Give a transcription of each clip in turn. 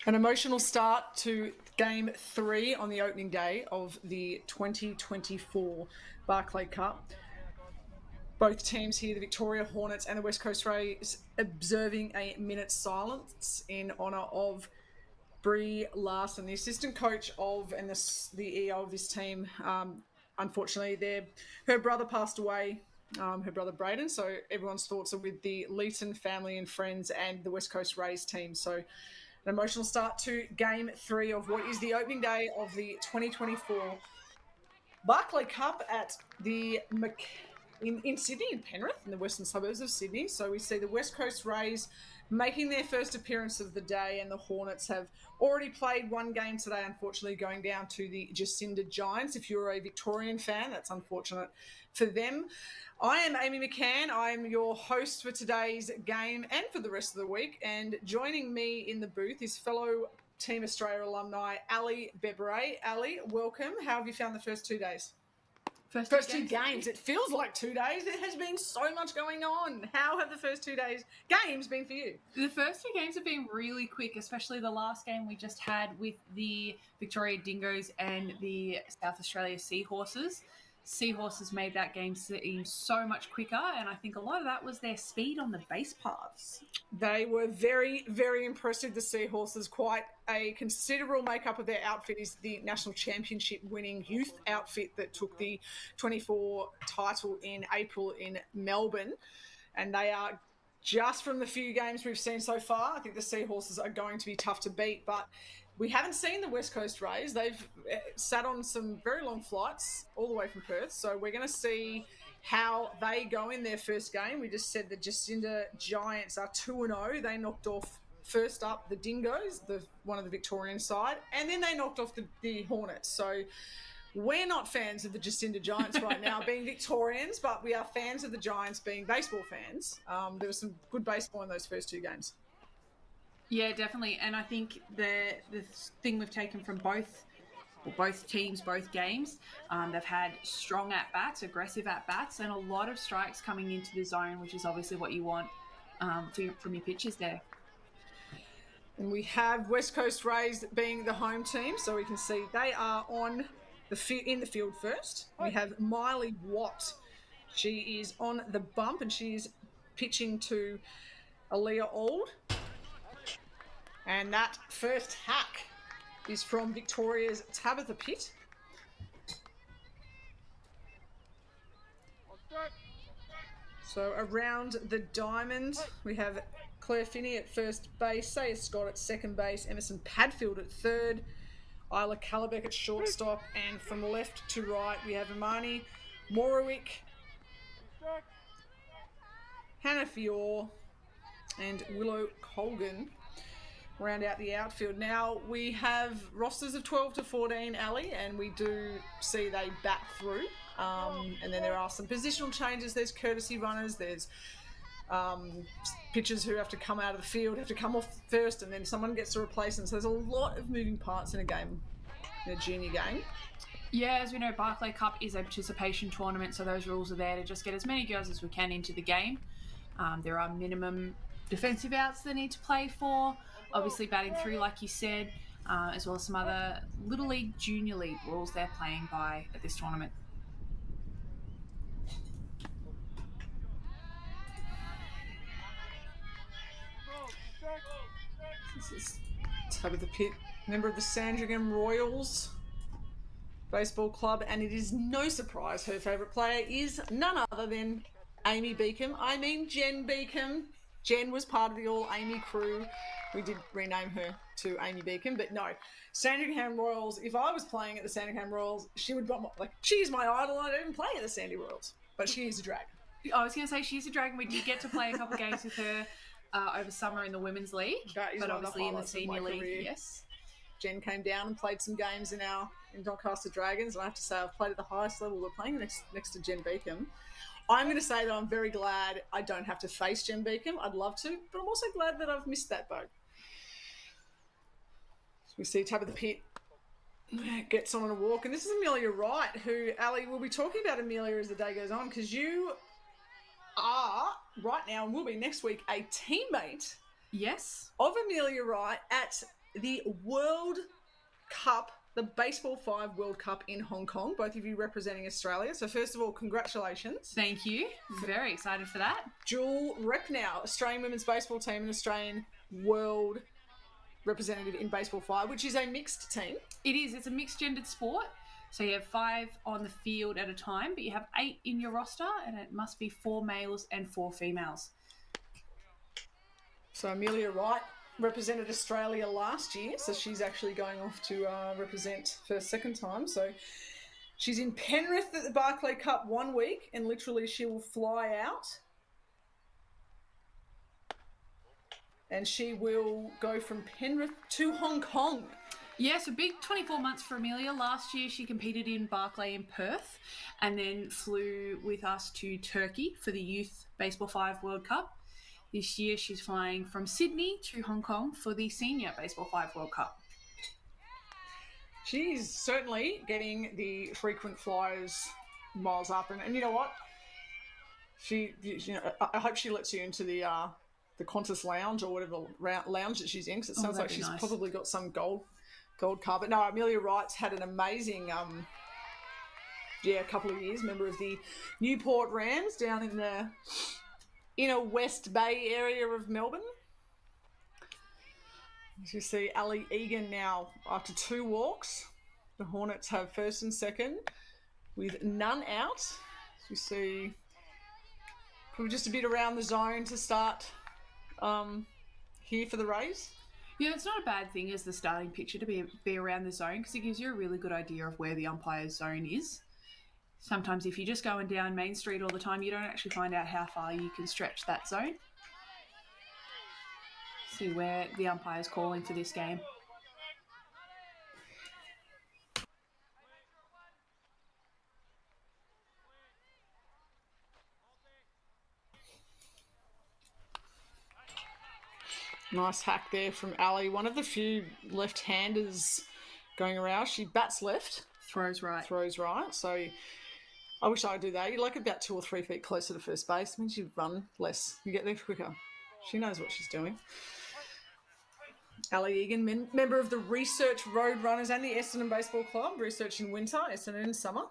An emotional start to Game 3 on the opening day of the 2024 Barclay Cup. Both teams here, the Victoria Hornets and the West Coast Rays, observing a minute's silence in honour of Brie Larson, the assistant coach of and the EO of this team. Unfortunately, her brother passed away, her brother Braden. So everyone's thoughts are with the Leeton family and friends and the West Coast Rays team. So an emotional start to Game 3 of what is the opening day of the 2024 Barclay Cup at the in Sydney, in Penrith, in the western suburbs of Sydney. So we see the West Coast Rays making their first appearance of the day, and the Hornets have already played one game today, unfortunately, going down to the Jacinda Giants. If you're a Victorian fan, that's unfortunate for them. I am Amy McCann. I am your host for today's game and for the rest of the week. And joining me in the booth is fellow Team Australia alumni, Ali Bebre. Ali, welcome. How have you found the first 2 days? First two games. It feels like 2 days. There has been so much going on. How have the first 2 days games been for you? The first 2 games have been really quick, especially the last game we just had with the Victoria Dingoes and the South Australia Seahorses. Seahorses made that game seem so much quicker, and I think a lot of that was their speed on the base paths. They were very, very impressive, the Seahorses. Quite a considerable makeup of their outfit is the National Championship winning youth outfit that took the 24 title in April in Melbourne. And they are, just from the few games we've seen so far, I think the Seahorses are going to be tough to beat. But we haven't seen the West Coast Rays. They've sat on some very long flights all the way from Perth. So we're going to see how they go in their first game. We just said the Jacinda Giants are 2-0. They knocked off, first up, the Dingoes, one of the Victorian side, and then they knocked off the Hornets. So we're not fans of the Jacinda Giants right now, being Victorians, but we are fans of the Giants being baseball fans. There was some good baseball in those first two games. Yeah, definitely. And I think the thing we've taken from both teams, both games, they've had strong at-bats, aggressive at-bats, and a lot of strikes coming into the zone, which is obviously what you want from your pitchers there. And we have West Coast Rays being the home team, so we can see they are in the field first. We have Miley Watt. She is on the bump, and she is pitching to Aaliyah Auld. And that first hack is from Victoria's Tabitha Pitt. So around the diamond, we have Claire Finney at first base, Saya Scott at second base, Emerson Padfield at third, Isla Calabeck at shortstop, and from left to right, we have Imani Morowick, Hannah Fior, and Willow Colgan round out the outfield. Now we have rosters of 12 to 14, Ali, and we do see they bat through. And then there are some positional changes. There's courtesy runners. There's pitchers who have to come out of the field, have to come off first, and then someone gets to replace them. So there's a lot of moving parts in a junior game. Yeah, as we know, Barclay Cup is a participation tournament, so those rules are there to just get as many girls as we can into the game. There are minimum defensive outs they need to play for. Obviously batting through, like you said, as well as some other Little League, Junior League rules they're playing by at this tournament. This is Tabitha Pitt, member of the Sandringham Royals Baseball Club, and it is no surprise her favourite player is none other than Amy Beacom. I mean Jen Beacom. Jen was part of the All Amy crew. We did rename her to Amy Beacom, but no. Sandringham Royals, if I was playing at the Sandringham Royals, she's my idol. I don't even play at the Sandy Royals, but she is a dragon. I was going to say she's a dragon. We did get to play a couple of games with her over summer in the Women's League, but obviously in the Senior League, career. Yes. Jen came down and played some games in Doncaster Dragons, and I have to say I've played at the highest level. We're playing next to Jen Beacom. I'm going to say that I'm very glad I don't have to face Jen Beacom. I'd love to, but I'm also glad that I've missed that boat. So we see Tabitha Pitt gets on a walk, and this is Amelia Wright, who, Ali, we'll be talking about Amelia as the day goes on, because you are right now and will be next week a teammate, yes, of Amelia Wright at the World Cup, the Baseball 5 World Cup in Hong Kong, both of you representing Australia. So first of all, congratulations. Thank you. Very excited for that. Dual rep now, Australian women's baseball team and Australian world representative in Baseball 5, which is a mixed team. It is. It's a mixed gendered sport. So you have 5 on the field at a time, but you have 8 in your roster, and it must be 4 males and 4 females. So Amelia Wright represented Australia last year, so she's actually going off to represent for a second time. So she's in Penrith at the Barclay Cup 1 week, and literally she will fly out and she will go from Penrith to Hong Kong. Yeah, so big 24 months for Amelia. Last year she competed in Barclay in Perth and then flew with us to Turkey for the Youth Baseball 5 World Cup. This year she's flying from Sydney to Hong Kong for the Senior Baseball 5 World Cup. She's certainly getting the frequent flyers miles up. And you know what? I hope she lets you into the Qantas lounge or whatever lounge that she's in, because it sounds like she's nice. Probably got some gold car. But no, Amelia Wright's had an amazing a couple of years, member of the Newport Rams down in the inner West Bay area of Melbourne. As you see, Ali Egan now, after 2 walks, the Hornets have first and second with none out. As you see, probably just a bit around the zone to start here for the Rays. Yeah, it's not a bad thing as the starting picture to be around the zone because it gives you a really good idea of where the umpire's zone is. Sometimes if you're just going down Main Street all the time, you don't actually find out how far you can stretch that zone. See where the umpire's calling for this game. Nice hack there from Ali. One of the few left-handers going around. She bats left. Throws right. Throws right. So I wish I could do that. You're like about 2 or 3 feet closer to first base. It means you run less. You get there quicker. She knows what she's doing. Ali Egan, member of the Research Road Runners and the Essendon Baseball Club. Research in winter, Essendon in summer.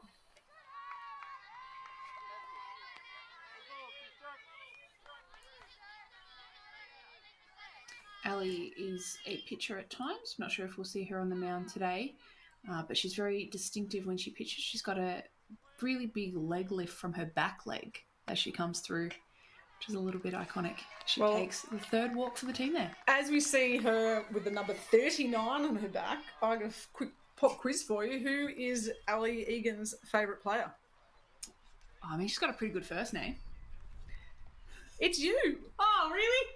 Ali is a pitcher at times. I'm not sure if we'll see her on the mound today, but she's very distinctive when she pitches. She's got a really big leg lift from her back leg as she comes through, which is a little bit iconic. She takes the 3rd walk for the team there. As we see her with the number 39 on her back, I got a quick pop quiz for you. Who is Ali Egan's favourite player? I mean, she's got a pretty good first name. It's you. Oh, really?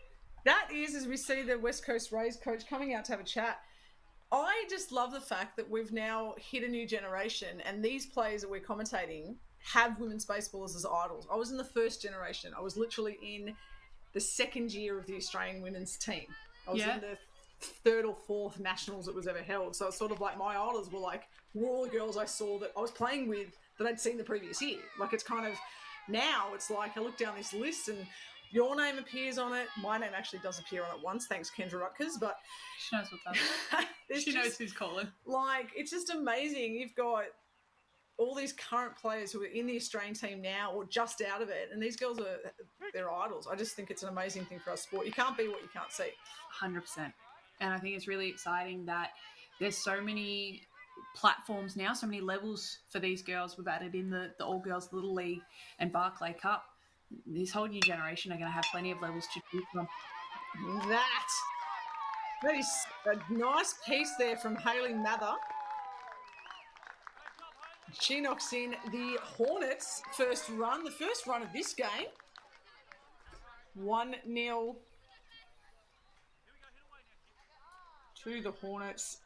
That is, as we see the West Coast Rays coach coming out to have a chat. I just love the fact that we've now hit a new generation and these players that we're commentating have women's baseballers as idols. I was in the first generation. I was literally in the 2nd year of the Australian women's team. I was in the 3rd or 4th nationals that was ever held. So it's sort of like my idols were all the girls I saw that I was playing with that I'd seen the previous year. Like it's kind of, now it's like I look down this list and your name appears on it. My name actually does appear on it once, thanks Kendra Rutgers, but she knows what's up. She knows who's calling. Like, it's just amazing. You've got all these current players who are in the Australian team now or just out of it, and these girls they're idols. I just think it's an amazing thing for our sport. You can't be what you can't see. 100%. And I think it's really exciting that there's so many platforms now, so many levels for these girls. We've added in the All-Girls Little League and Barclay Cup. This whole new generation are going to have plenty of levels to choose from. That is a nice piece there from Hayley Mather. She knocks in the Hornets' first run, the first run of this game. 1-0 to the Hornets.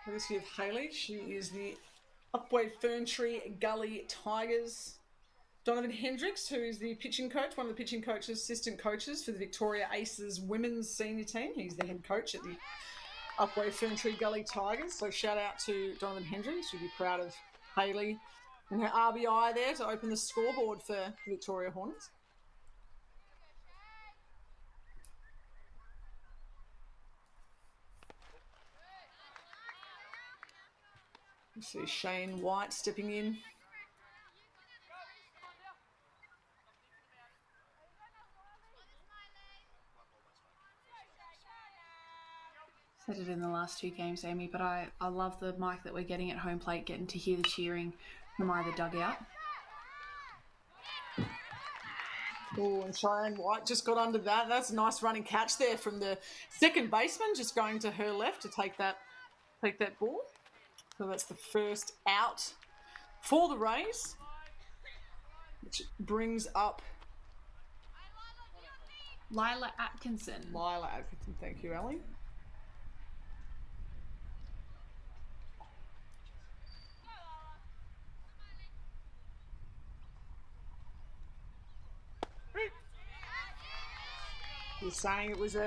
Let's give Hayley. She is the Upway Ferntree Gully Tigers. Donovan Hendricks, who is the pitching coach, one of the pitching coaches, assistant coaches for the Victoria Aces women's senior team. He's the head coach at the Upway Ferntree Gully Tigers. So shout out to Donovan Hendricks. You'll be proud of Hayley and her RBI there to open the scoreboard for the Victoria Hornets. You see Shane White stepping in. Said it in the last 2 games, Amy, but I love the mic that we're getting at home plate, getting to hear the cheering from either dugout. Oh, and Shane White just got under that. That's a nice running catch there from the second baseman, just going to her left to take that ball. So that's the first out for the Rays, which brings up Lila Atkinson. Lila Atkinson, thank you, Ellie. You're saying it was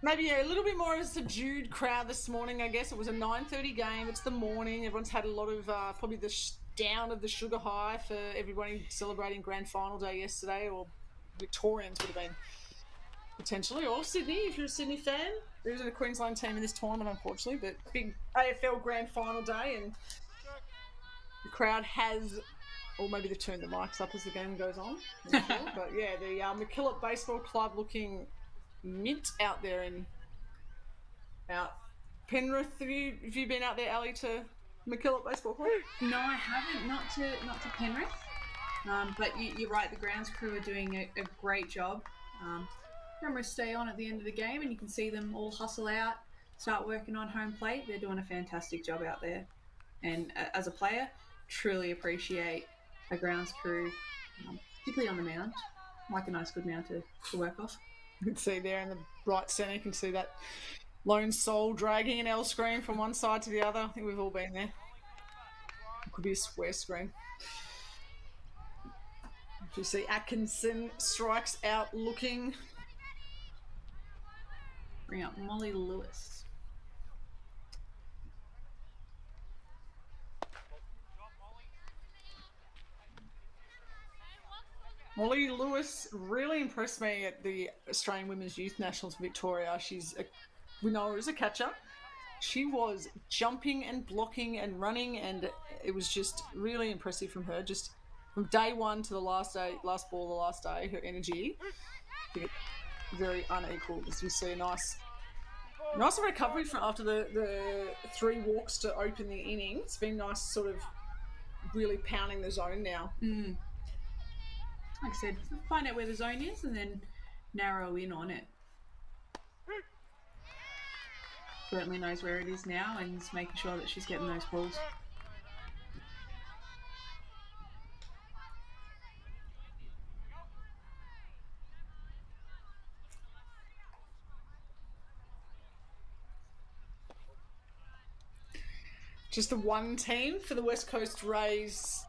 maybe a little bit more of a subdued crowd this morning, I guess. It was a 9:30 game. It's the morning. Everyone's had a lot of probably the down of the sugar high for everybody celebrating grand final day yesterday, or Victorians would have been potentially, or Sydney if you're a Sydney fan. There isn't a Queensland team in this tournament, unfortunately, but big AFL Grand Final day, and the crowd has, or maybe they've turned the mics up as the game goes on. I'm not sure. But yeah, the McKillop Baseball Club looking mint out there in out Penrith. Have you been out there, Ali, to McKillop Baseball Club? No, I haven't. Not to Penrith. But you're right. The grounds crew are doing a great job. Cameras stay on at the end of the game, and you can see them all hustle out, start working on home plate. They're doing a fantastic job out there. And as a player, truly appreciate a grounds crew, particularly on the mound. Like a nice, good mound to work off. You can see there in the right centre, you can see that lone soul dragging an L screen from one side to the other. I think we've all been there. It could be a square screen. You see Atkinson strikes out looking. Bring up Molly Lewis. Molly Lewis really impressed me at the Australian Women's Youth Nationals in Victoria. We know her as a catcher. She was jumping and blocking and running, and it was just really impressive from her. Just from day one to the last ball, the last day, her energy, very unequal. As we see a nice recovery from after the 3 walks to open the inning. It's been nice, sort of really pounding the zone now. Like I said, find out where the zone is and then narrow in on it. Certainly knows where it is now and is making sure that she's getting those balls. Just the one team for the West Coast Rays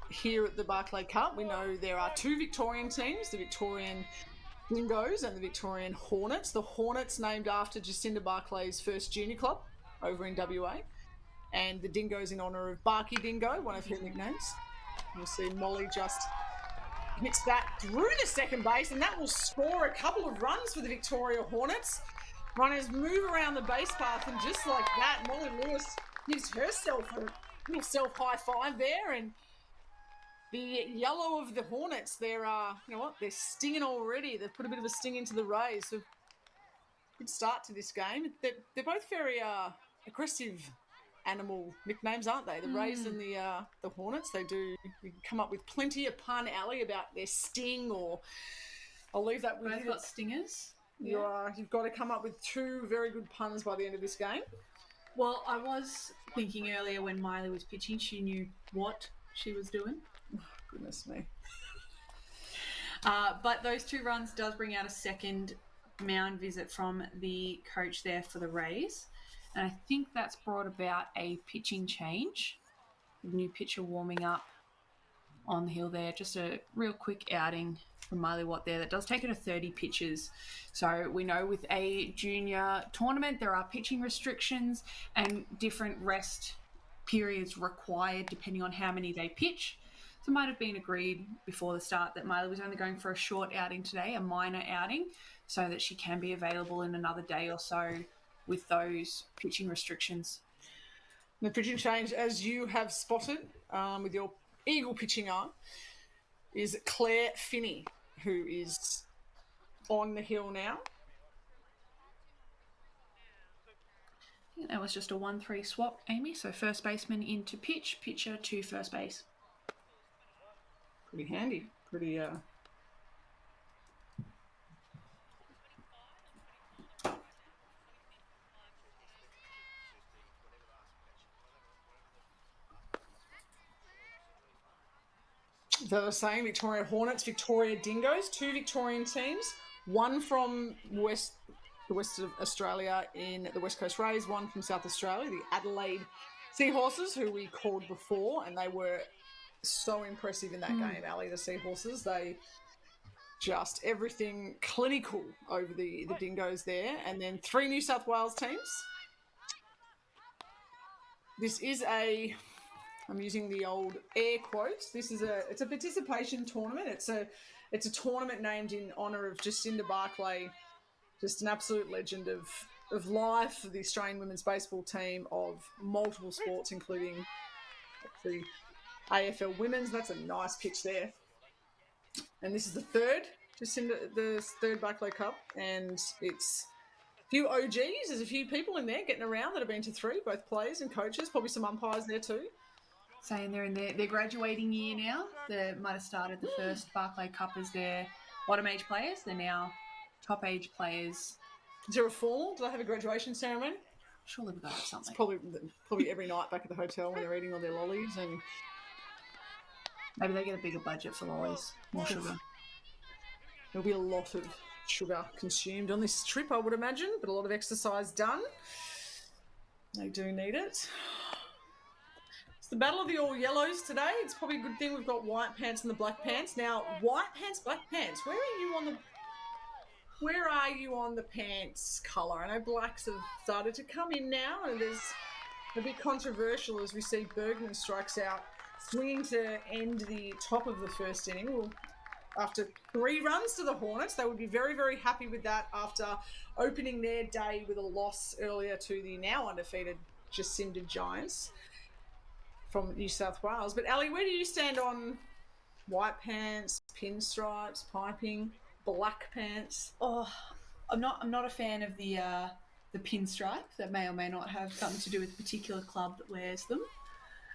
here at the Barclay Cup. We know there are 2 Victorian teams, the Victorian Dingoes and the Victorian Hornets. The Hornets named after Jacinda Barclay's first junior club over in WA, and the Dingoes in honour of Barky Dingo, one of her nicknames. You'll see Molly just hits that through the second base, and that will score a couple of runs for the Victoria Hornets. Runners move around the base path, and just like that, Molly Lewis gives herself a little self-high five there, and the yellow of the Hornets, they're stinging already. They've put a bit of a sting into the Rays. So good start to this game. They're both very aggressive animal nicknames, aren't they? The Rays and the Hornets. You can come up with plenty of pun, alley, about their sting, or I'll leave that with you. Both got stingers. You've got to come up with 2 very good puns by the end of this game. Well, I was thinking earlier when Miley was pitching, she knew what she was doing. Oh, goodness me. But those 2 runs does bring out a second mound visit from the coach there for the Rays. And I think that's brought about a pitching change. The new pitcher warming up on the hill there. Just a real quick outing from Miley Watt there. That does take her to 30 pitches. So we know with a junior tournament, there are pitching restrictions and different rest periods required depending on how many they pitch. So it might have been agreed before the start that Miley was only going for a short outing today, a minor outing, so that she can be available in another day or so with those pitching restrictions. The pitching change, as you have spotted with your eagle pitching arm, is Claire Finney, who is on the hill now. I think that was just a 1-3 swap, Amy. So first baseman into pitch, pitcher to first base. Pretty handy. Pretty As I was saying, Victoria Hornets, Victoria Dingoes, 2 Victorian teams, one from the west of Australia in the West Coast Rays, one from South Australia, the Adelaide Seahorses, who we called before, and they were so impressive in that game, Ali, the Seahorses. They just everything clinical over the Dingoes there. And then 3 New South Wales teams. This is I'm using the old air quotes. It's a participation tournament. It's a tournament named in honour of Jacinda Barclay, just an absolute legend of life for the Australian women's baseball team of multiple sports, including the AFL women's. That's a nice pitch there. And this is the third Barclay Cup, and it's a few OGs. There's a few people in there getting around that have been to 3, both players and coaches, probably some umpires there too. Saying they're in their graduating year now. They might have started the first Barclay Cup as their bottom age players. They're now top age players. Is there a formal? Do they have a graduation ceremony? Surely we've got to have something. It's probably every night back at the hotel when they're eating all their lollies, and maybe they get a bigger budget for lollies, more sugar. There'll be a lot of sugar consumed on this trip, I would imagine, but a lot of exercise done. They do need it. It's the battle of the all yellows today. It's probably a good thing we've got white pants and the black pants. Now, white pants, black pants. Where are you on the pants colour? I know blacks have started to come in now, and there's a bit controversial as we see Bergman strikes out, swinging to end the top of the first inning. Well, after 3 runs to the Hornets, they would be very, very happy with that after opening their day with a loss earlier to the now undefeated Jacinda Giants from New South Wales. But Ali, where do you stand on white pants, pinstripes, piping, black pants? Oh, I'm not a fan of the pinstripe. That may or may not have something to do with the particular club that wears them.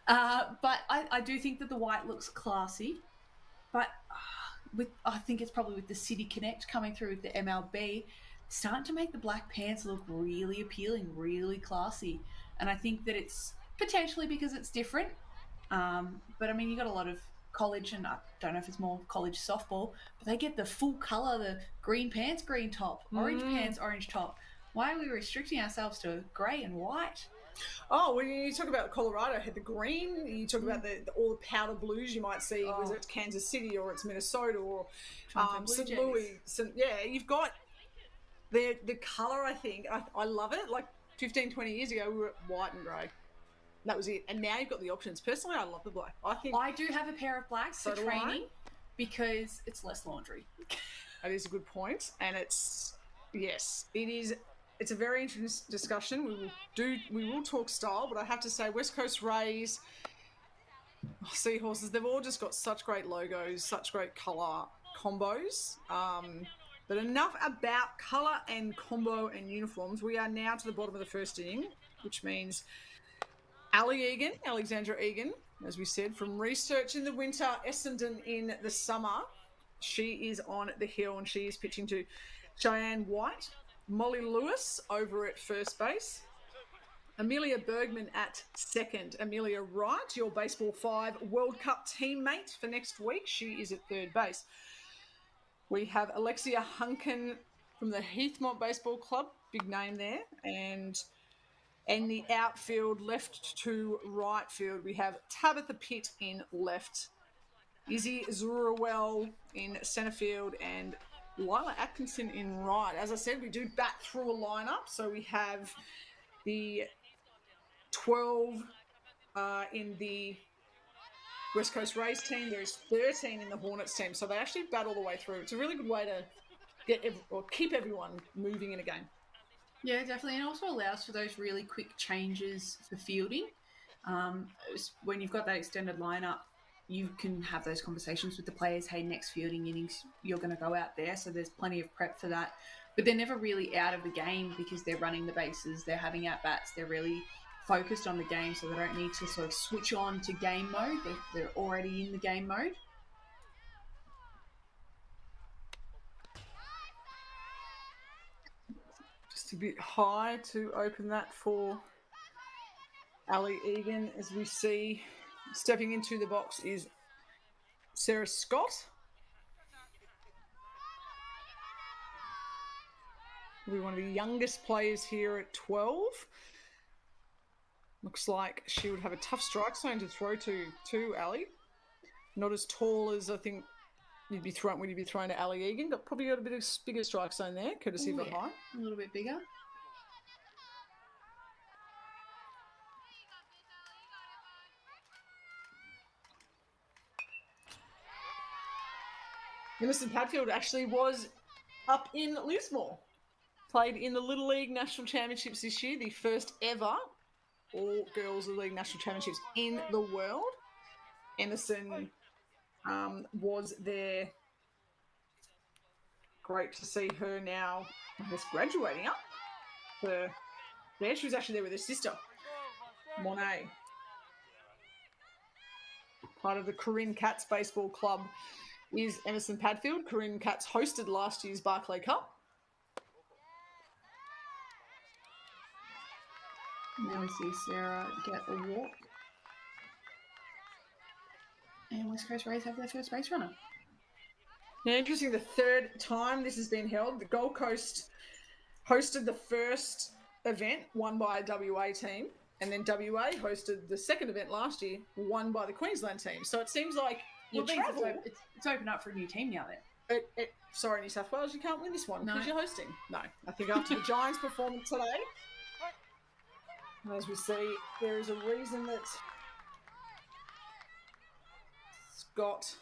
But I do think that the white looks classy. But I think it's probably with the City Connect coming through with the MLB, starting to make the black pants look really appealing, really classy. And I think that it's potentially because it's different. But I mean, you got a lot of college, and I don't know if it's more college softball, but they get the full colour, the green pants, green top, orange pants, orange top. Why are we restricting ourselves to grey and white? Oh, when you talk about Colorado, had the green. You talk about all the powder blues you might see, whether it's Kansas City or it's Minnesota or St. Louis. You've got the colour, I think. I love it. Like 15, 20 years ago, we were at white and grey. That was it. And now you've got the options. Personally, I love the black. I do have a pair of blacks for training because it's less laundry. That is a good point. And it is. It's a very interesting discussion. We will talk style, but I have to say West Coast Rays, Seahorses, they've all just got such great logos, such great colour combos. But enough about colour and combo and uniforms. We are now to the bottom of the first inning, which means Alexandra Egan, as we said, from Research in the winter, Essendon in the summer. She is on the hill and she is pitching to Cheyenne White, Molly Lewis over at first base, Amelia Bergman at second, Amelia Wright, your Baseball 5 World Cup teammate for next week. She is at third base. We have Alexia Hunkin from the Heathmont Baseball Club, big name there, and the outfield, left to right field, we have Tabitha Pitt in left, Izzy Zurawell in centre field, and Lila Atkinson in right. As I said, we do bat through a lineup. So we have the 12 in the West Coast Rays team. There's 13 in the Hornets team. So they actually bat all the way through. It's a really good way to keep everyone moving in a game. Yeah, definitely. And it also allows for those really quick changes for fielding. When you've got that extended lineup, you can have those conversations with the players. Hey, next fielding innings, you're going to go out there. So there's plenty of prep for that. But they're never really out of the game because they're running the bases. They're having at-bats. They're really focused on the game, so they don't need to sort of switch on to game mode. They're already in the game mode. Just a bit high to open that for Ali Egan. As we see, stepping into the box is Sarah Scott. Will be one of the youngest players here at 12. Looks like she would have a tough strike zone to throw to Ali. Not as tall as I think you'd be thrown to Ali Egan. Probably got a bit of bigger strike zone there, courtesy of her height. A little bit bigger. Emerson Padfield actually was up in Lismore played in the Little League National Championships this year, the first ever all-girls Little League National Championships in the world. Emerson was there. Great to see her now, I guess, graduating up. There, she was actually there with her sister, Monet. Part of the Corinne Cats Baseball Club is Emerson Padfield. Corinne Cats hosted last year's Barclay Cup. Now we see Sarah get a walk. And West Coast Rays have their first base runner. Now, interesting, the third time this has been held, the Gold Coast hosted the first event, won by a WA team, and then WA hosted the second event last year, won by the Queensland team. So it seems like it's opened up for a new team now then. Sorry, New South Wales, you can't win this one because you're hosting. No, I think after the Giants' performance today, as we see, there is a reason that Scott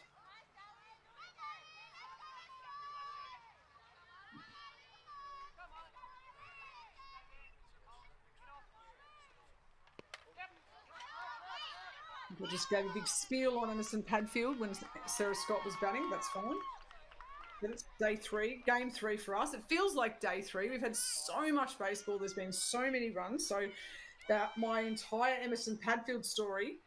we just gave a big spiel on Emerson Padfield when Sarah Scott was batting. That's fine. But it's day 3, game 3 for us. It feels like day 3. We've had so much baseball. There's been so many runs. So my entire Emerson Padfield story,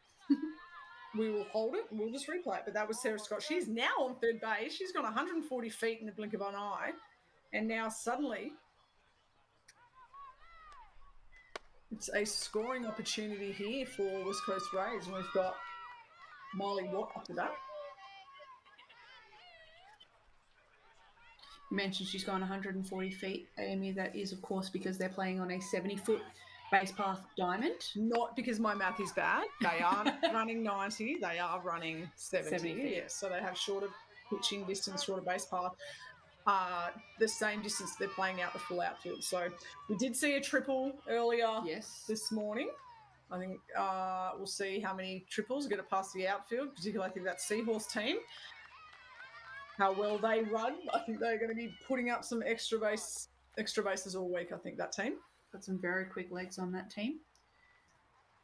we will hold it and we'll just replay it. But that was Sarah Scott. She's now on third base. She's gone 140 feet in the blink of an eye. And now suddenly it's a scoring opportunity here for West Coast Rays. And we've got Miley Watt up to that. You mentioned she's gone 140 feet, Amy. That is, of course, because they're playing on a 70-foot base path diamond. Not because my math is bad. They aren't running 90. They are running 70 yes. So they have shorter pitching distance, shorter base path. The same distance they're playing out the full outfield. So we did see a triple earlier this morning. I think we'll see how many triples get it past the outfield, particularly I think that Seahorse team. How well they run. I think they're going to be putting up some extra bases all week, I think, that team. Got some very quick legs on that team.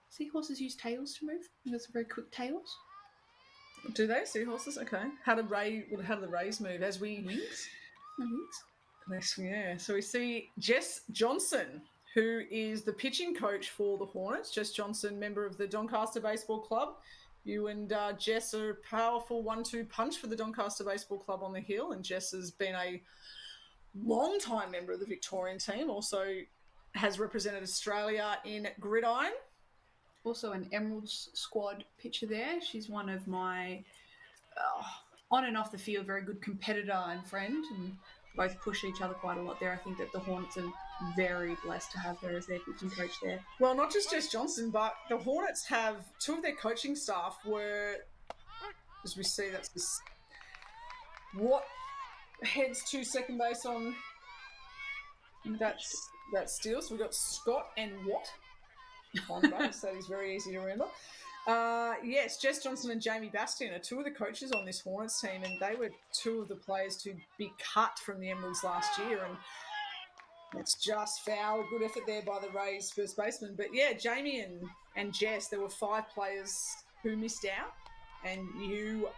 Seahorses use tails to move. Those are very quick tails. Do they? Seahorses? Okay. How do the Rays move? As we... Wings? Wings. Yeah. So we see Jess Johnson, who is the pitching coach for the Hornets. Jess Johnson, member of the Doncaster Baseball Club. You and Jess are a powerful 1-2 punch for the Doncaster Baseball Club on the hill, and Jess has been a long-time member of the Victorian team, also has represented Australia in gridiron. Also an Emeralds squad pitcher there. She's one of my, on and off the field, very good competitor and friend, and both push each other quite a lot there. I think that the Hornets are very blessed to have her as their pitching coach there. Well, not just Jess Johnson, but the Hornets have two of their coaching staff were, as we see, that's this, what heads to second base on that steal. So we've got Scott and Watt on base. That is very easy to remember. Yes, Jess Johnson and Jamie Bastian are two of the coaches on this Hornets team, and they were two of the players to be cut from the Emeralds last year, and it's just foul. Good effort there by the Rays first baseman. But yeah, Jamie and Jess, there were 5 players who missed out, and you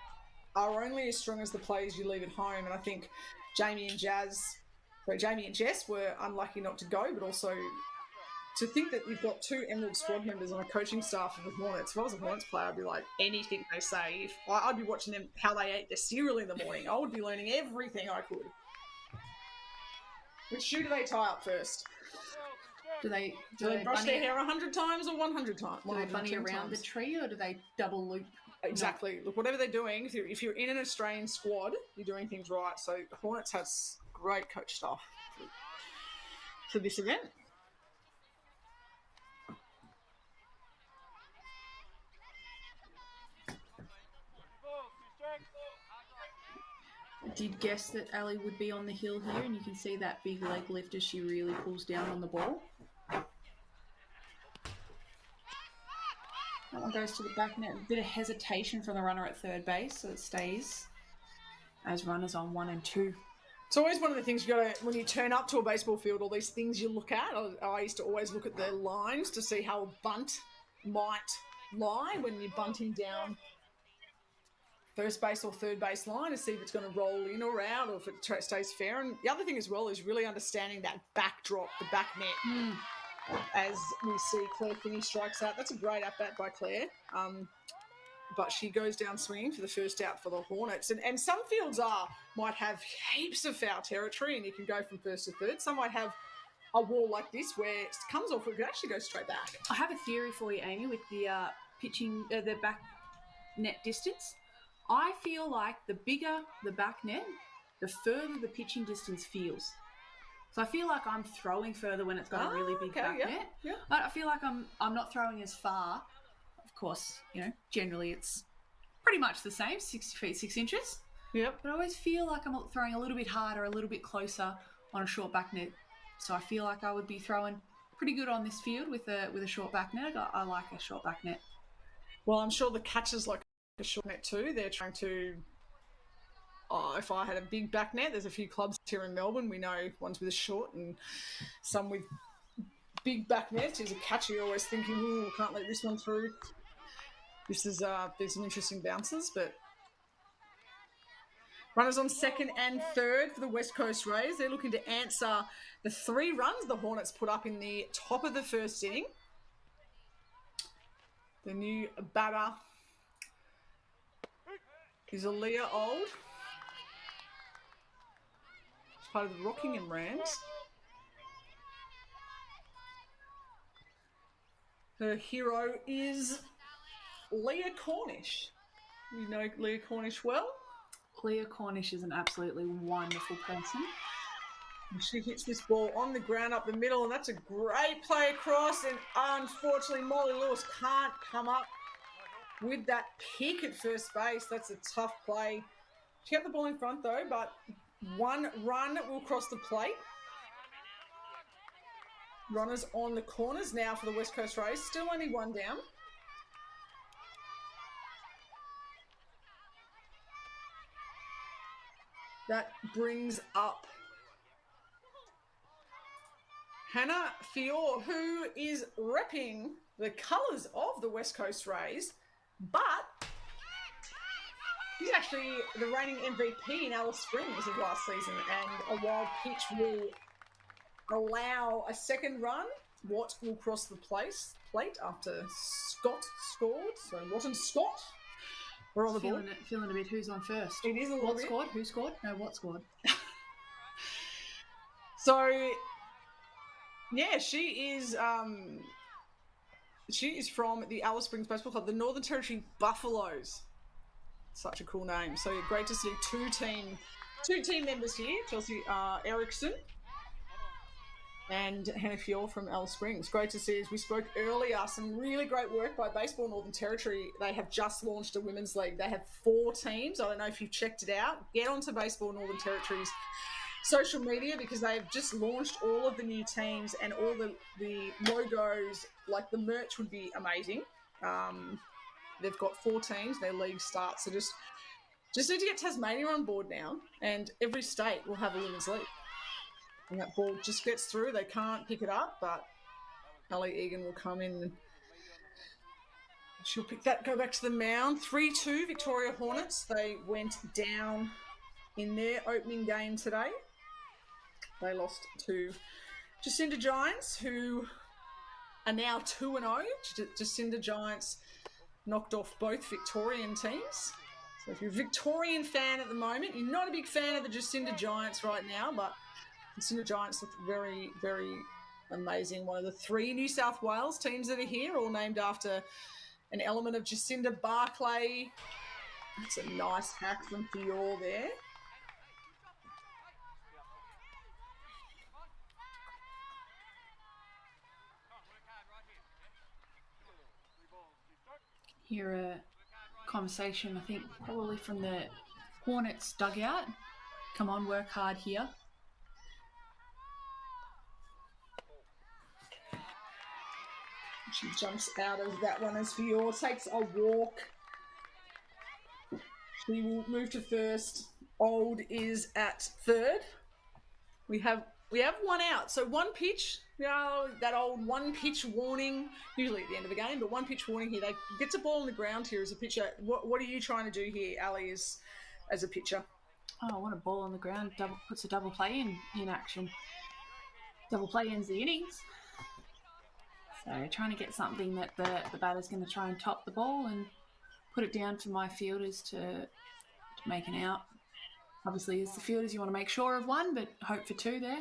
are only as strong as the players you leave at home. And I think Jamie and Jess were unlucky not to go, but also to think that you've got 2 Emerald squad members on a coaching staff of the Hornets. If I was a Hornets player, I'd be like, anything they say. I'd be watching them, how they ate their cereal in the morning. I would be learning everything I could. Which shoe do they tie up first? Do they brush their hair 100 times or 100 times? Do they bunny around the tree, or do they double loop? Exactly. No. Look, whatever they're doing, if you're in an Australian squad, you're doing things right. So the Hornets has great coach staff for this event. I did guess that Ali would be on the hill here, and you can see that big leg lift as she really pulls down on the ball. That one goes to the back net. A bit of hesitation from the runner at third base, so it stays as runners on 1 and 2. It's always one of the things you got to, when you turn up to a baseball field, all these things you look at. I used to always look at the lines to see how a bunt might lie when you're bunting down first base or third base line to see if it's going to roll in or out or if it stays fair. And the other thing as well is really understanding that backdrop, the back net, as we see Claire Finney strikes out. That's a great at-bat by Claire. But she goes down swinging for the first out for the Hornets. And some fields might have heaps of foul territory and you can go from first to third. Some might have a wall like this where it comes off, it could actually go straight back. I have a theory for you, Amy, with the pitching, the back net distance. I feel like the bigger the back net, the further the pitching distance feels. So I feel like I'm throwing further when it's got a really big back net. Yeah. But I feel like I'm not throwing as far. Of course, generally it's pretty much the same, 60 feet, 6 inches. Yep. But I always feel like I'm throwing a little bit harder, a little bit closer on a short back net. So I feel like I would be throwing pretty good on this field with a short back net. I like a short back net. Well, I'm sure the catchers like a short net too. They're trying to... if I had a big back net, there's a few clubs here in Melbourne. We know ones with a short and some with big back nets. As a catcher, you're always thinking, "Ooh, can't let this one through." This is there's some interesting bounces, but runners on second and third for the West Coast Rays. They're looking to answer the 3 runs the Hornets put up in the top of the first inning. The new batter is Aaliyah Old. She's part of the Rockingham Rams. Her hero is Leah Cornish. You know Leah Cornish well? Leah Cornish is an absolutely wonderful person. She hits this ball on the ground up the middle, and that's a great play across. And unfortunately, Molly Lewis can't come up with that pick at first base. That's a tough play. She got the ball in front, though, but 1 run will cross the plate. Runners on the corners now for the West Coast Rays. Still only 1 down. That brings up Hannah Fior, who is repping the colours of the West Coast Rays, but he's actually the reigning MVP in Alice Springs of last season, and a wild pitch will allow a second run. Watt will cross the plate after Scott scored. So Watt and Scott were on the board. Feeling a bit who's on first. It is a little Watt bit. scored? Who scored? No, Watt scored. So, yeah, she is from the Alice Springs Baseball Club, the Northern Territory Buffaloes. Such a cool name. So great to see two team members here, Chelsea Erickson and Hannah Fior from Alice Springs. Great to see, as we spoke earlier, some really great work by Baseball Northern Territory. They have just launched a women's league. They have 4 teams. I don't know if you've checked it out. Get onto Baseball Northern Territory's social media, because they have just launched all of the new teams and all the logos. Like, the merch would be amazing. They've got 4 teams. Their league starts. So just need to get Tasmania on board now, and every state will have a women's league. And that ball just gets through. They can't pick it up, but Ali Egan will come in and she'll pick that, go back to the mound. 3-2 Victoria Hornets. They went down in their opening game today. They lost to Jacinda Giants, who are now 2-0. Jacinda Giants knocked off both Victorian teams. So if you're a Victorian fan at the moment, you're not a big fan of the Jacinda Giants right now, but Jacinda Giants look very, very amazing. One of the 3 New South Wales teams that are here, all named after an element of Jacinda Barclay. That's a nice hack from Fior there. Hear a conversation, I think, probably from the Hornets dugout. Come on, work hard here. She jumps out of that one as Fior takes a walk. She will move to first. Old is at third. We have one out. So one pitch, that old one pitch warning, usually at the end of a game, but one pitch warning here. They gets a ball on the ground here as a pitcher. What are you trying to do here, Ali, as a pitcher? Oh, I want a ball on the ground. Puts a double play in action. Double play ends the innings. So trying to get something that the batter's going to try and top the ball and put it down for my fielders to make an out. Obviously, as the fielders, you want to make sure of one, but hope for two there.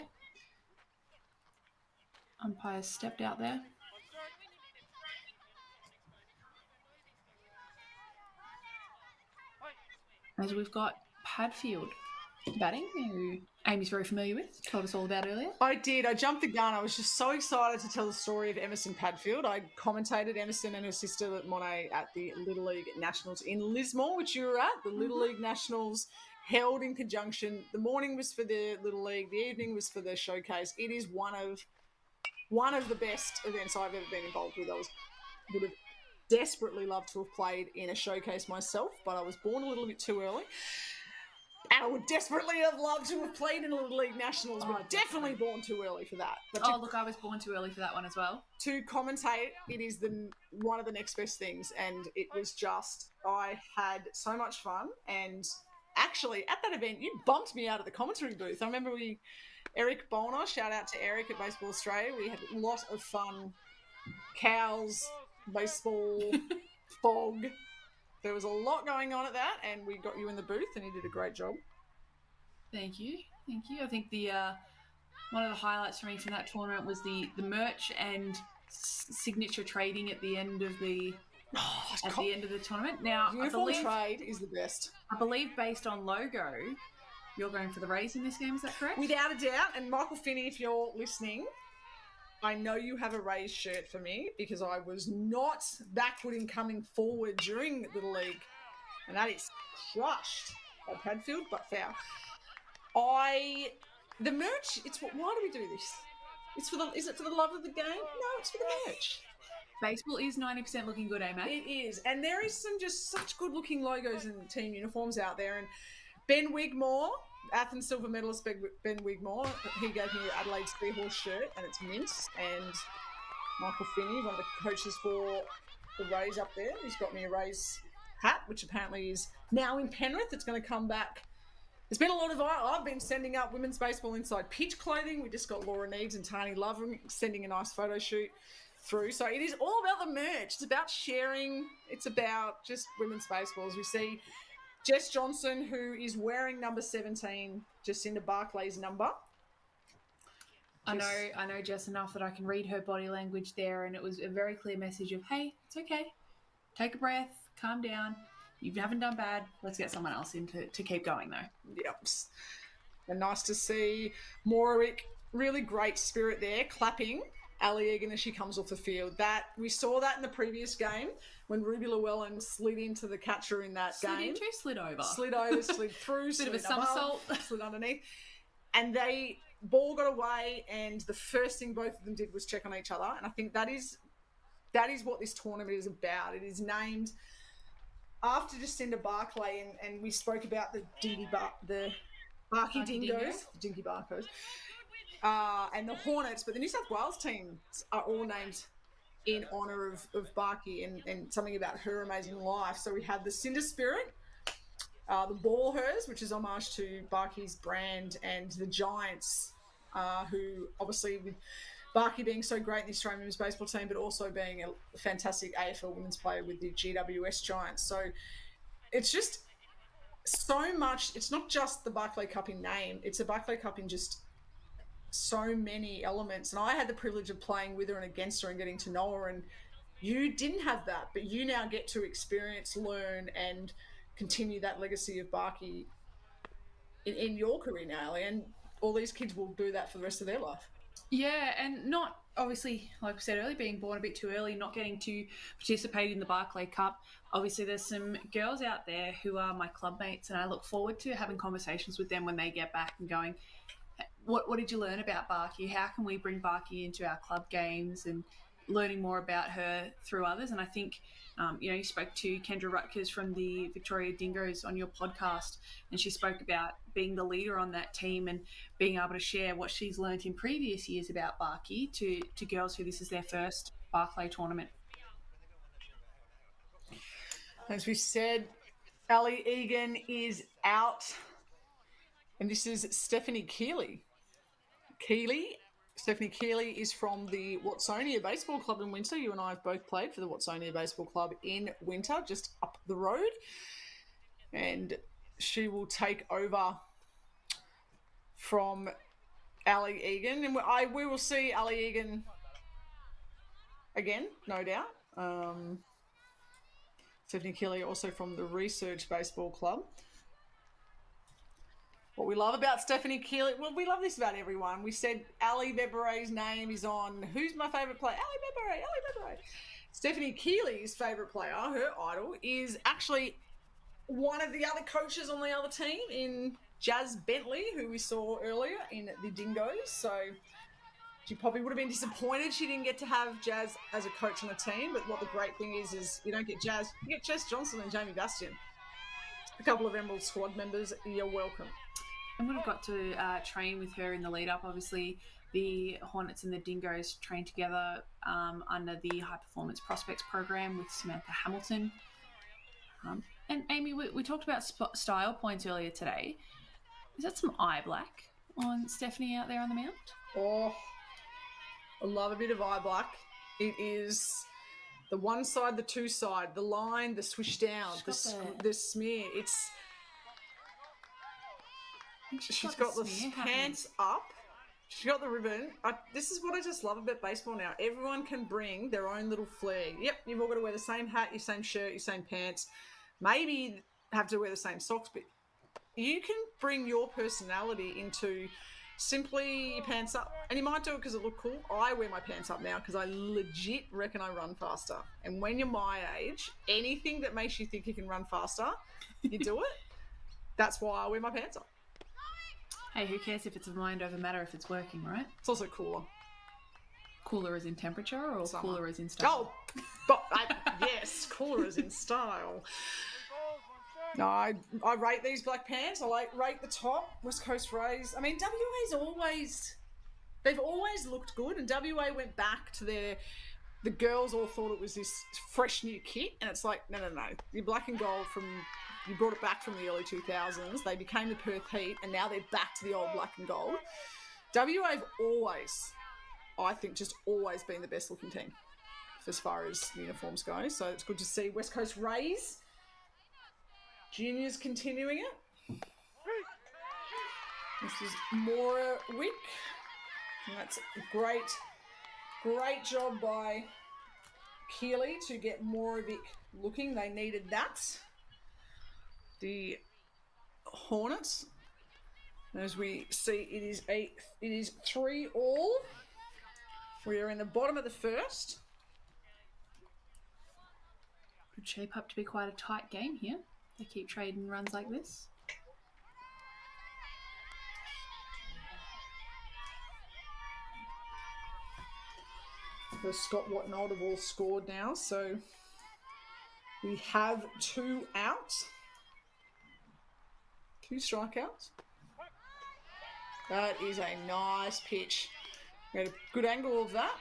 Umpire stepped out there. As we've got Padfield batting, who Amy's very familiar with, told us all about earlier. I did. I jumped the gun. I was just so excited to tell the story of Emerson Padfield. I commentated Emerson and her sister Monet at the Little League Nationals in Lismore, which you were at. The Little League Nationals held in conjunction. The morning was for the Little League. The evening was for the showcase. It is one of the best events I've ever been involved with. Would have desperately loved to have played in a showcase myself, but I was born a little bit too early. And I would desperately have loved to have played in a Little League Nationals, but definitely born too early for that. But look, I was born too early for that one as well. To commentate, it is one of the next best things, and it was just, I had so much fun, and actually, at that event, you bumped me out of the commentary booth. I remember Eric Bolner, shout out to Eric at Baseball Australia, we had a lot of fun. Cows, baseball, fog. There was a lot going on at that, and we got you in the booth, and you did a great job. Thank you. I think the one of the highlights for me from that tournament was the merch and signature trading at the end of the end of the tournament. Now, uniform trade is the best. I believe based on logo, you're going for the Rays in this game. Is that correct? Without a doubt. And Michael Finney, if you're listening, I know you have a Rays shirt for me because I was not backward in coming forward during Little League. And that is crushed by Padfield, but foul. The merch, why do we do this? Is it for the love of the game? No, it's for the merch. Baseball is 90% looking good, eh, mate? It is. And there is some just such good looking logos and team uniforms out there. And Ben Wigmore, Athens silver medalist Ben Wigmore, he gave me an Adelaide Seahorse shirt, and it's mint. And Michael Finney, one of the coaches for the Rays up there, he's got me a Rays hat, which apparently is now in Penrith. It's going to come back. There's been a lot of, I've been sending up women's baseball inside pitch clothing. We just got Laura Needs and Tani Lovren sending a nice photo shoot through. So it is all about the merch. It's about sharing. It's about just women's baseball. As we see Jess Johnson, who is wearing number 17, Jacinda Barclay's number. I know Jess enough that I can read her body language there, and it was a very clear message of, hey, it's okay. Take a breath, calm down. You haven't done bad. Let's get someone else in to keep going, though. Yep. And nice to see Moravik, really great spirit there, clapping Ali Egan as she comes off the field. That we saw that in the previous game when Ruby Llewellyn slid into the catcher in that game. Slid over, slid through, bit of a somersault, slid underneath, and ball got away. And the first thing both of them did was check on each other. And I think that is what this tournament is about. It is named after Jacinda Barclay, and we spoke about the Barky Dingoes, the Dinky Barcos, and the Hornets, but the New South Wales teams are all named in honour of Barky and something about her amazing life. So we have the Cinder Spirit, the Ball Hers, which is homage to Barky's brand, and the Giants, who obviously with Barky being so great in the Australian women's baseball team, but also being a fantastic AFL women's player with the GWS Giants. So it's just so much. It's not just the Barclay Cup in name. It's a Barclay Cup in just so many elements. And I had the privilege of playing with her and against her and getting to know her. And you didn't have that, but you now get to experience, learn, and continue that legacy of Barky in your career now. And all these kids will do that for the rest of their life. Yeah, and not, obviously, like we said earlier, being born a bit too early, not getting to participate in the Barclay Cup. Obviously, there's some girls out there who are my club mates, and I look forward to having conversations with them when they get back and going, what did you learn about Barky? How can we bring Barky into our club games? And learning more about her through others. And I think, you spoke to Kendra Rutgers from the Victoria Dingoes on your podcast, and she spoke about being the leader on that team and being able to share what she's learned in previous years about Barkey to girls who this is their first Barclay tournament. As we said, Ali Egan is out, and this is Stephanie Keeley. Stephanie Keeley is from the Watsonia Baseball Club in Winter. You and I have both played for the Watsonia Baseball Club in Winter, just up the road. And she will take over from Ali Egan. And we will see Ali Egan again, no doubt. Stephanie Keeley also from the Research Baseball Club. What we love about Stephanie Keeley, well, we love this about everyone. We said Ali Bebere's name is on who's my favourite player? Ali Bebere. Stephanie Keeley's favourite player, her idol, is actually one of the other coaches on the other team in Jazz Bentley, who we saw earlier in the Dingoes. So she probably would have been disappointed she didn't get to have Jazz as a coach on the team. But what the great thing is you don't get Jazz, you get Jess Johnson and Jamie Bastian. A couple of Emerald squad members, you're welcome. And would have got to train with her in the lead up. Obviously, the Hornets and the Dingoes trained together under the High Performance Prospects program with Samantha Hamilton. And Amy, we talked about style points earlier today. Is that some eye black on Stephanie out there on the mound? Oh, I love a bit of eye black. It is the one side, the two side, the line, the swish down, the smear. She's got the pants up. She's got the ribbon. This is what I just love about baseball now. Everyone can bring their own little flair. Yep, you've all got to wear the same hat, your same shirt, your same pants. Maybe you have to wear the same socks, but you can bring your personality into simply your pants up. And you might do it because it look cool. I wear my pants up now because I legit reckon I run faster. And when you're my age, anything that makes you think you can run faster, you do it. That's why I wear my pants up. Hey, who cares if it's a mind over matter if it's working, right? It's also cooler. Cooler as in temperature or cooler as in style? Oh, but yes, cooler as in style. No, I rate these black pants. I rate the top, West Coast Rays. I mean, they've always looked good, and WA went back to the girls all thought it was this fresh new kit, and it's like, no. Your black and gold you brought it back from the early 2000s. They became the Perth Heat, and now they're back to the old black and gold. WA have always, I think, just always been the best looking team as far as uniforms go. So it's good to see West Coast Rays juniors continuing it. This is Maura Wick, and that's a great job by Keeley to get Maura Wick looking. They needed that. The Hornets, as we see, it is 3-3. We are in the bottom of the first. Could shape up to be quite a tight game here. They keep trading runs like this. The Scott Watt and Old have all scored now, so we have 2 outs. 2 strikeouts. That is a nice pitch. We had a good angle of that.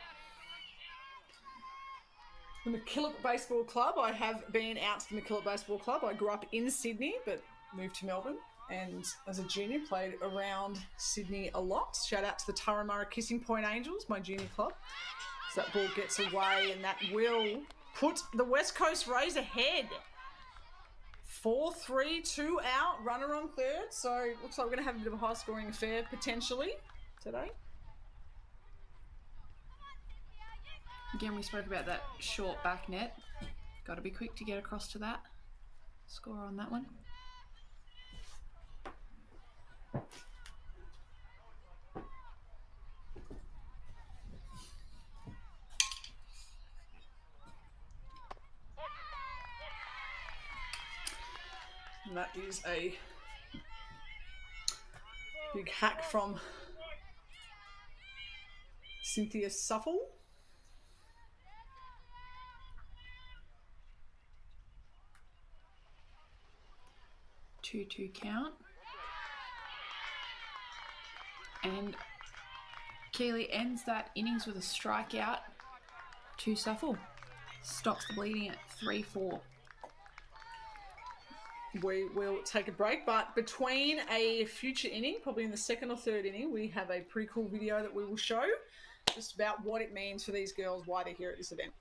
The McKillop Baseball Club. I have been out to the McKillop Baseball Club. I grew up in Sydney, but moved to Melbourne. And as a junior, played around Sydney a lot. Shout out to the Turramurra Kissing Point Angels, my junior club. So that ball gets away, and that will put the West Coast Rays ahead. 4-3, 2 out, runner on third. So looks like we're going to have a bit of a high-scoring affair potentially today. Again, we spoke about that short back net. Got to be quick to get across to that. Score on that one. And that is a big hack from Cynthia Suffle. 2-2 count. And Keeley ends that innings with a strikeout to Suffle. Stops the bleeding at 3-4. We will take a break, but between a future inning, probably in the second or third inning, we have a pretty cool video that we will show just about what it means for these girls, why they're here at this event.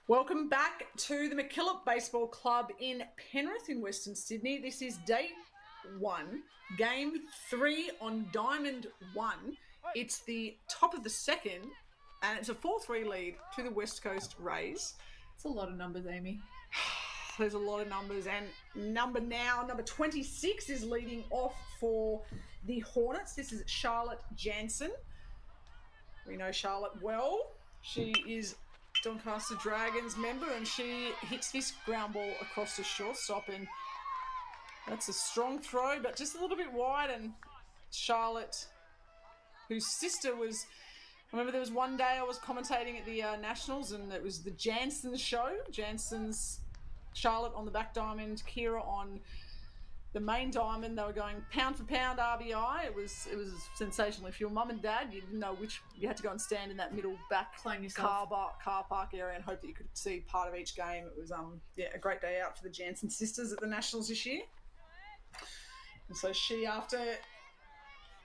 Welcome back to the MacKillop Baseball Club in Penrith in Western Sydney. This is day 1, game 3 on Diamond 1. It's the top of the second, and it's a 4-3 lead to the West Coast Rays. It's a lot of numbers, Amy. There's a lot of numbers, and number 26 is leading off for the Hornets. This is Charlotte Jansen. We know Charlotte well. She is Doncaster Dragons member, and she hits this ground ball across the shortstop, and that's a strong throw, but just a little bit wide. And Charlotte, whose sister was, I remember there was one day I was commentating at the Nationals, and it was the Jansen show. Jansen's Charlotte on the back diamond, Kira on the main diamond. They were going pound for pound RBI. It was sensational. If you're mum and dad, you didn't know which. You had to go and stand in that middle back car park area and hope that you could see part of each game. It was a great day out for the Jansen sisters at the Nationals this year. And so she, after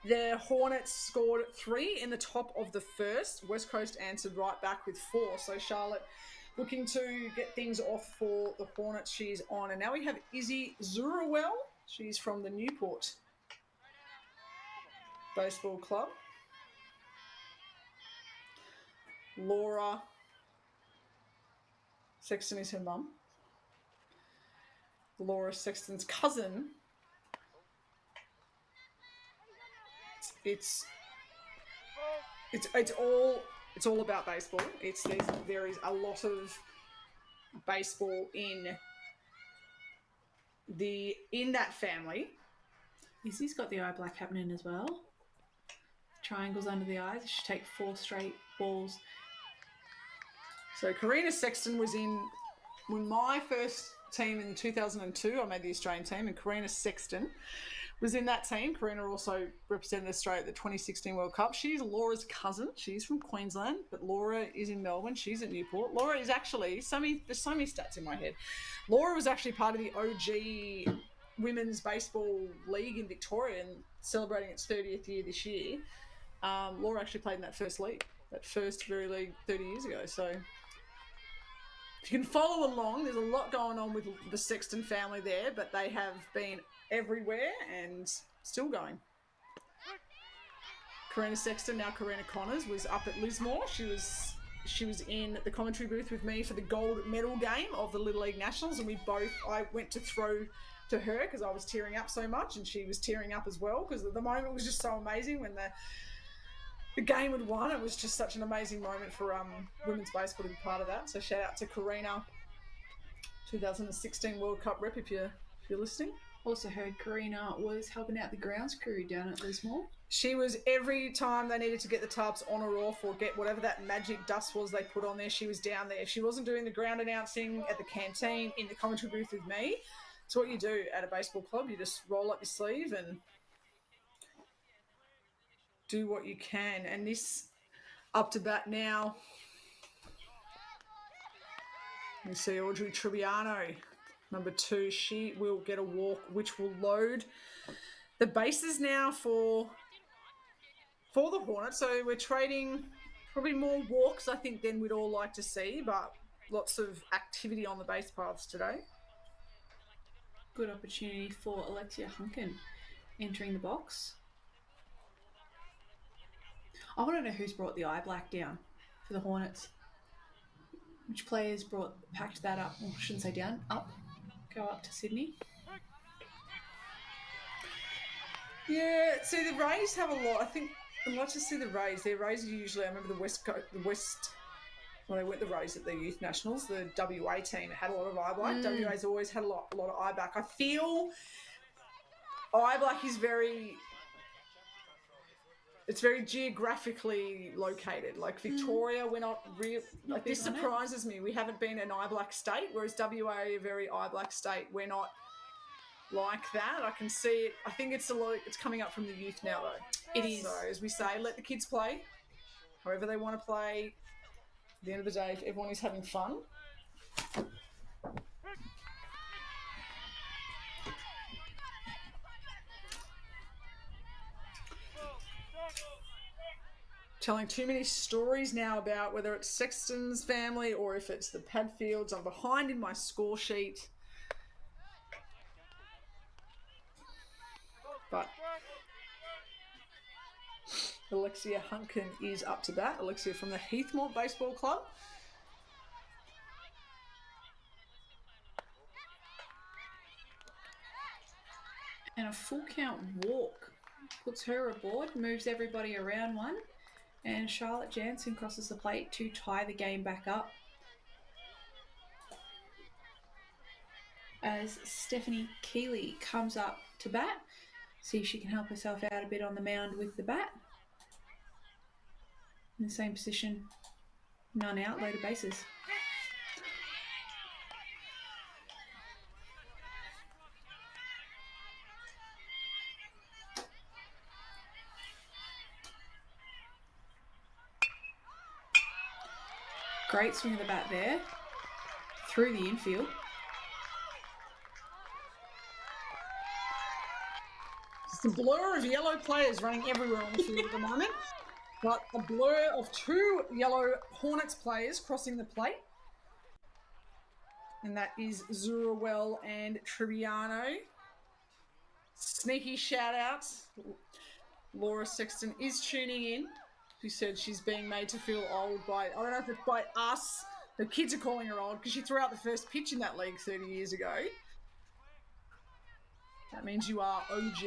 the Hornets scored 3 in the top of the first, West Coast answered right back with 4. So Charlotte looking to get things off for the Hornets. She's on. And now we have Izzy Zurawell. She's from the Newport Baseball Club. Laura Sexton is her mum. Laura Sexton's cousin. It's all about baseball. There is a lot of baseball in that family. Izzy's got the eye black happening as well. Triangles under the eyes. She take 4 straight balls. So Karina Sexton was in when my first team in 2002. I made the Australian team, and Karina Sexton was in that team. Karina also represented Australia at the 2016 World Cup. She's Laura's cousin. She's from Queensland, but Laura is in Melbourne. She's at Newport. Laura is actually, there's so many stats in my head. Laura was actually part of the OG Women's Baseball League in Victoria and celebrating its 30th year this year. Laura actually played in that first league, that first very league 30 years ago. So if you can follow along, there's a lot going on with the Sexton family there, but they have been everywhere and still going. Karina Sexton, now Karina Connors, was up at Lismore. She was in the commentary booth with me for the gold medal game of the Little League Nationals, and I went to throw to her because I was tearing up so much and she was tearing up as well because the moment was just so amazing when the game had won. It was just such an amazing moment for women's baseball to be part of that. So shout out to Karina, 2016 World Cup rep if you're listening. Also heard Karina was helping out the grounds crew down at Lismore. She was, every time they needed to get the tubs on or off or get whatever that magic dust was they put on there, she was down there. If she wasn't doing the ground announcing at the canteen, in the commentary booth with me, it's what you do at a baseball club. You just roll up your sleeve and do what you can. And this up to bat now. You see Audrey Tribbiano, number 2. She will get a walk, which will load the bases now for the Hornets. So we're trading probably more walks, I think, than we'd all like to see, but lots of activity on the base paths today. Good opportunity for Alexia Hunkin entering the box. I want to know who's brought the eye black down for the Hornets. Which players packed that up? Well, I shouldn't say down, up. Go up to Sydney. Yeah, see, the Rays have a lot. I think I'd like to see the Rays. Their Rays are usually, I remember when they went the Rays at the Youth Nationals, the WA team had a lot of eye black. WA's always had a lot of eye black. I feel eye black is it's very geographically located. Like Victoria, we're not real. Like this surprises me. We haven't been an eye black state, whereas WA a very eye black state. We're not like that. I can see it. I think it's it's coming up from the youth now though. It is. So as we say, let the kids play however they want to play. At the end of the day, if everyone is having fun. Telling too many stories now about whether it's Sexton's family or if it's the Padfields. I'm behind in my score sheet. But Alexia Hunkin is up to bat. Alexia from the Heathmont Baseball Club. And a full count walk puts her aboard, moves everybody around one. And Charlotte Jansen crosses the plate to tie the game back up. As Stephanie Keeley comes up to bat, see if she can help herself out a bit on the mound with the bat. In the same position, none out, loaded bases. Great swing of the bat there, through the infield. Just a blur of yellow players running everywhere on the field at the moment. But a blur of 2 yellow Hornets players crossing the plate. And that is Zurawell and Tribbiano. Sneaky shout-outs. Laura Sexton is tuning in. She said she's being made to feel old by, I don't know if it's by us. The kids are calling her old because she threw out the first pitch in that league 30 years ago. That means you are OG.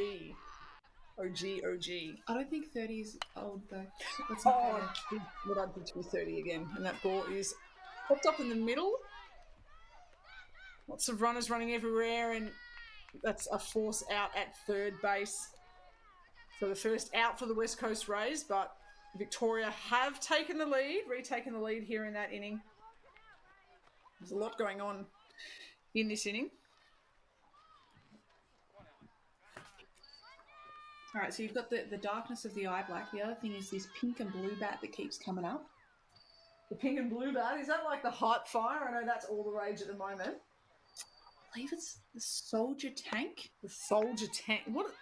OG. I don't think 30 is old though. That's not fair. But I'd pitch me 30 again. And that ball is popped up in the middle. Lots of runners running everywhere, and that's a force out at third base. So the first out for the West Coast Rays, but Victoria have retaken the lead here in that inning. There's a lot going on in this inning. All right, so you've got the darkness of the eye black. The other thing is this pink and blue bat that keeps coming up. The pink and blue bat, is that like the hype fire? I know that's all the rage at the moment. I believe it's the soldier tank. The soldier tank. What?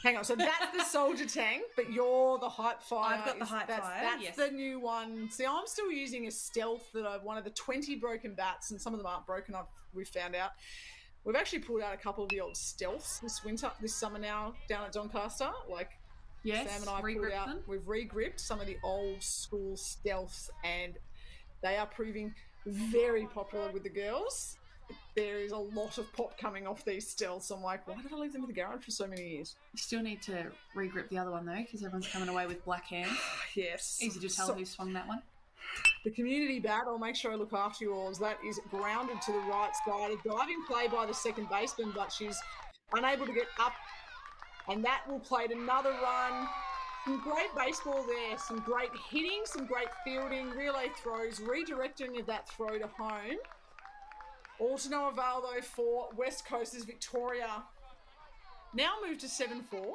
Hang on, so that's the soldier tank, but you're the hype fire. I've got the hype fire, That's yes. the new one. See, I'm still using a stealth that I've one of the 20 broken bats, and some of them aren't broken, we've found out. We've actually pulled out a couple of the old stealths this summer now down at Doncaster. Like, yes, Sam and I pulled out. Them. We've regripped some of the old school stealths, and they are proving very popular with the girls. there is a lot of pop coming off these still. So I'm like, why did I leave them in the garage for so many years? You still need to regrip the other one, though, because everyone's coming away with black hands. Yes. Easy to tell who swung that one. The community bat, I'll make sure I look after you all, as that is grounded to the right side. A diving play by the second baseman, but she's unable to get up. And that will play another run. Some great baseball there, some great hitting, some great fielding, relay throws, redirecting of that throw to home. All to no avail, though, for West Coast as Victoria now moved to 7-4.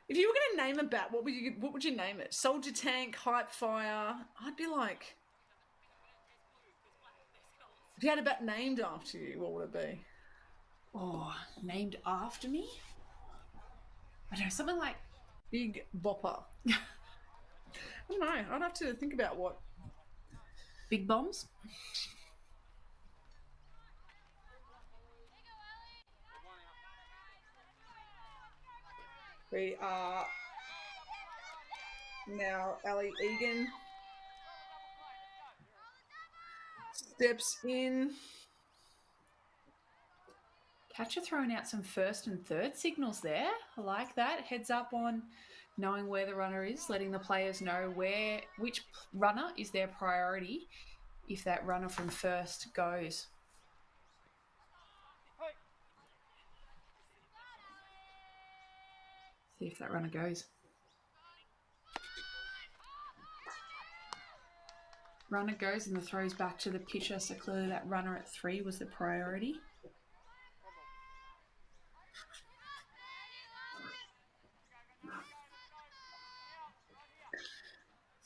If you were going to name a bat, what would you name it? Soldier Tank, Hype Fire? I'd be like, if you had a bat named after you, what would it be? Oh, named after me? I don't know, something like Big Bopper. I don't know. I'd have to think about what. Big Bombs? We are now Ellie Egan steps in. Catcher throwing out some first and third signals there. I like that. Heads up on knowing where the runner is, letting the players know which runner is their priority if that runner from first goes. See if that runner goes. Runner goes and the throw's back to the pitcher, so clearly that runner at 3 was the priority.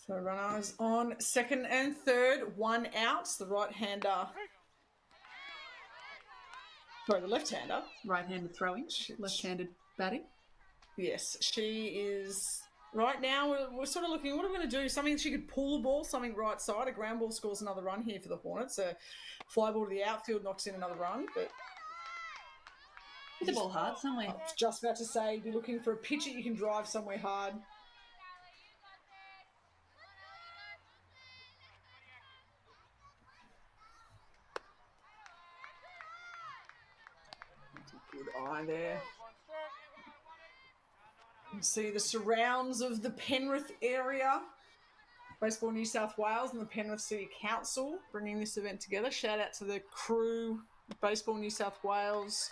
So runners on second and third, 1 out. The right-hander. Sorry, the left-hander. Right-handed throwing, left-handed batting. Yes, she is. Right now, we're sort of looking, what are we going to do? Something she could pull the ball, something right side. A ground ball scores another run here for the Hornets. A fly ball to the outfield knocks in another run. But hit the ball hard somewhere. I was just about to say, be looking for a pitcher you can drive somewhere hard. Good eye there. You can see the surrounds of the Penrith area. Baseball New South Wales and the Penrith City Council bringing this event together. Shout out to the crew, Baseball New South Wales.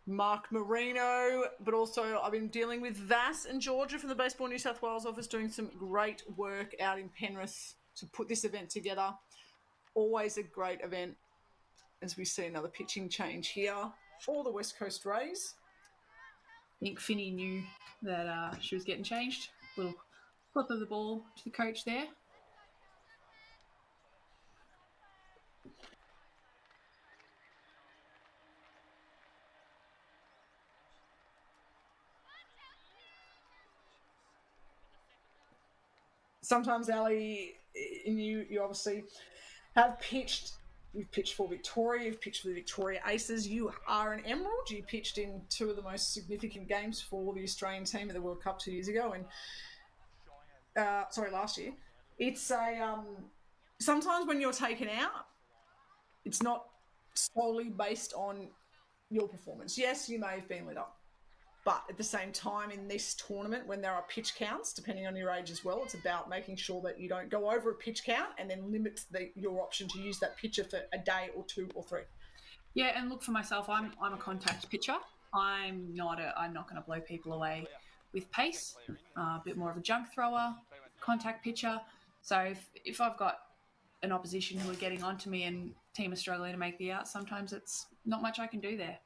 Mark Marino, but also I've been dealing with Vass and Georgia from the Baseball New South Wales office, doing some great work out in Penrith to put this event together. Always a great event as we see another pitching change here for the West Coast Rays. I think Finney knew that she was getting changed. Little flip of the ball to the coach there. Sometimes, Ali, you obviously have pitched. You've pitched for Victoria. You've pitched for the Victoria Aces. You are an Emerald. You pitched in 2 of the most significant games for the Australian team at the World Cup 2 years ago, and last year. It's a sometimes when you're taken out, it's not solely based on your performance. Yes, you may have been lit up. But at the same time, in this tournament, when there are pitch counts, depending on your age as well, it's about making sure that you don't go over a pitch count and then limit your option to use that pitcher for a day or 2 or 3. Yeah, and look, for myself, I'm a contact pitcher. I'm not going to blow people away with pace. A bit more of a junk thrower, contact pitcher. So if I've got an opposition who are getting onto me and team is struggling to make the out, sometimes it's not much I can do there.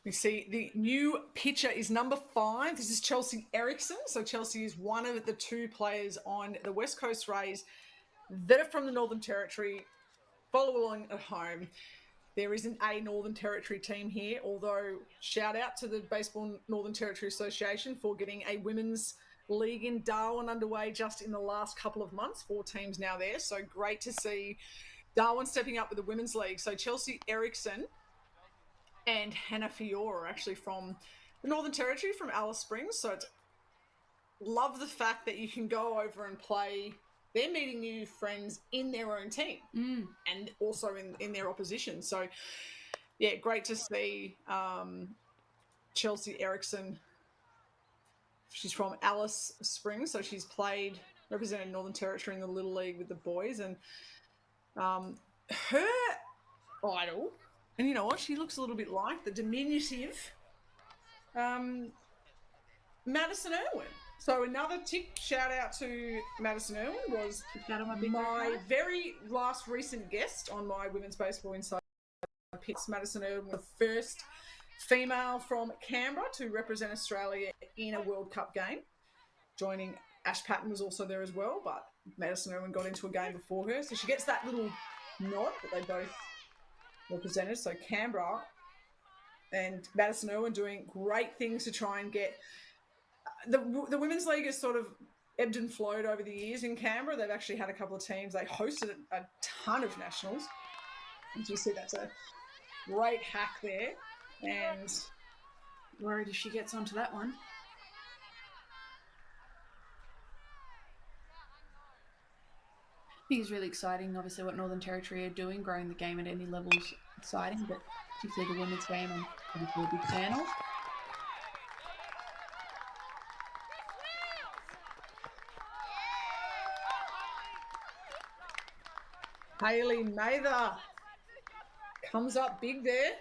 We see the new pitcher is number 5. This is Chelsea Erickson. So Chelsea is one of the 2 players on the West Coast Rays that are from the Northern Territory. Follow along at home. There isn't a Northern Territory team here, although shout out to the Baseball Northern Territory Association for getting a women's league in Darwin underway just in the last couple of months. 4 teams now there, so great to see Darwin stepping up with the women's league. So Chelsea Erickson and Hannah Fiore are actually from the Northern Territory, from Alice Springs. So it's, love the fact that you can go over and play. They're meeting new friends in their own team and also in their opposition. So, yeah, great to see Chelsea Erickson. She's from Alice Springs, so she's represented Northern Territory in the Little League with the boys. And her idol, and you know what, she looks a little bit like the diminutive Madison Irwin. So another tick shout out to Madison Irwin was my very last recent guest on my Women's Baseball Inside Picks. Madison Irwin was the first female from Canberra to represent Australia in a World Cup game. Joining Ash Patton was also there as well, but Madison Irwin got into a game before her. So she gets that little nod that they both represented. So Canberra and Madison Irwin doing great things to try and get... The Women's League has sort of ebbed and flowed over the years in Canberra. They've actually had a couple of teams. They hosted a ton of nationals. As you see, that's a great hack there. And worried if she gets onto that one. I think it's really exciting, obviously, what Northern Territory are doing, growing the game at any level is exciting, but particularly the women's game I'm obviously a big fan of. Hayley Mather comes up big there.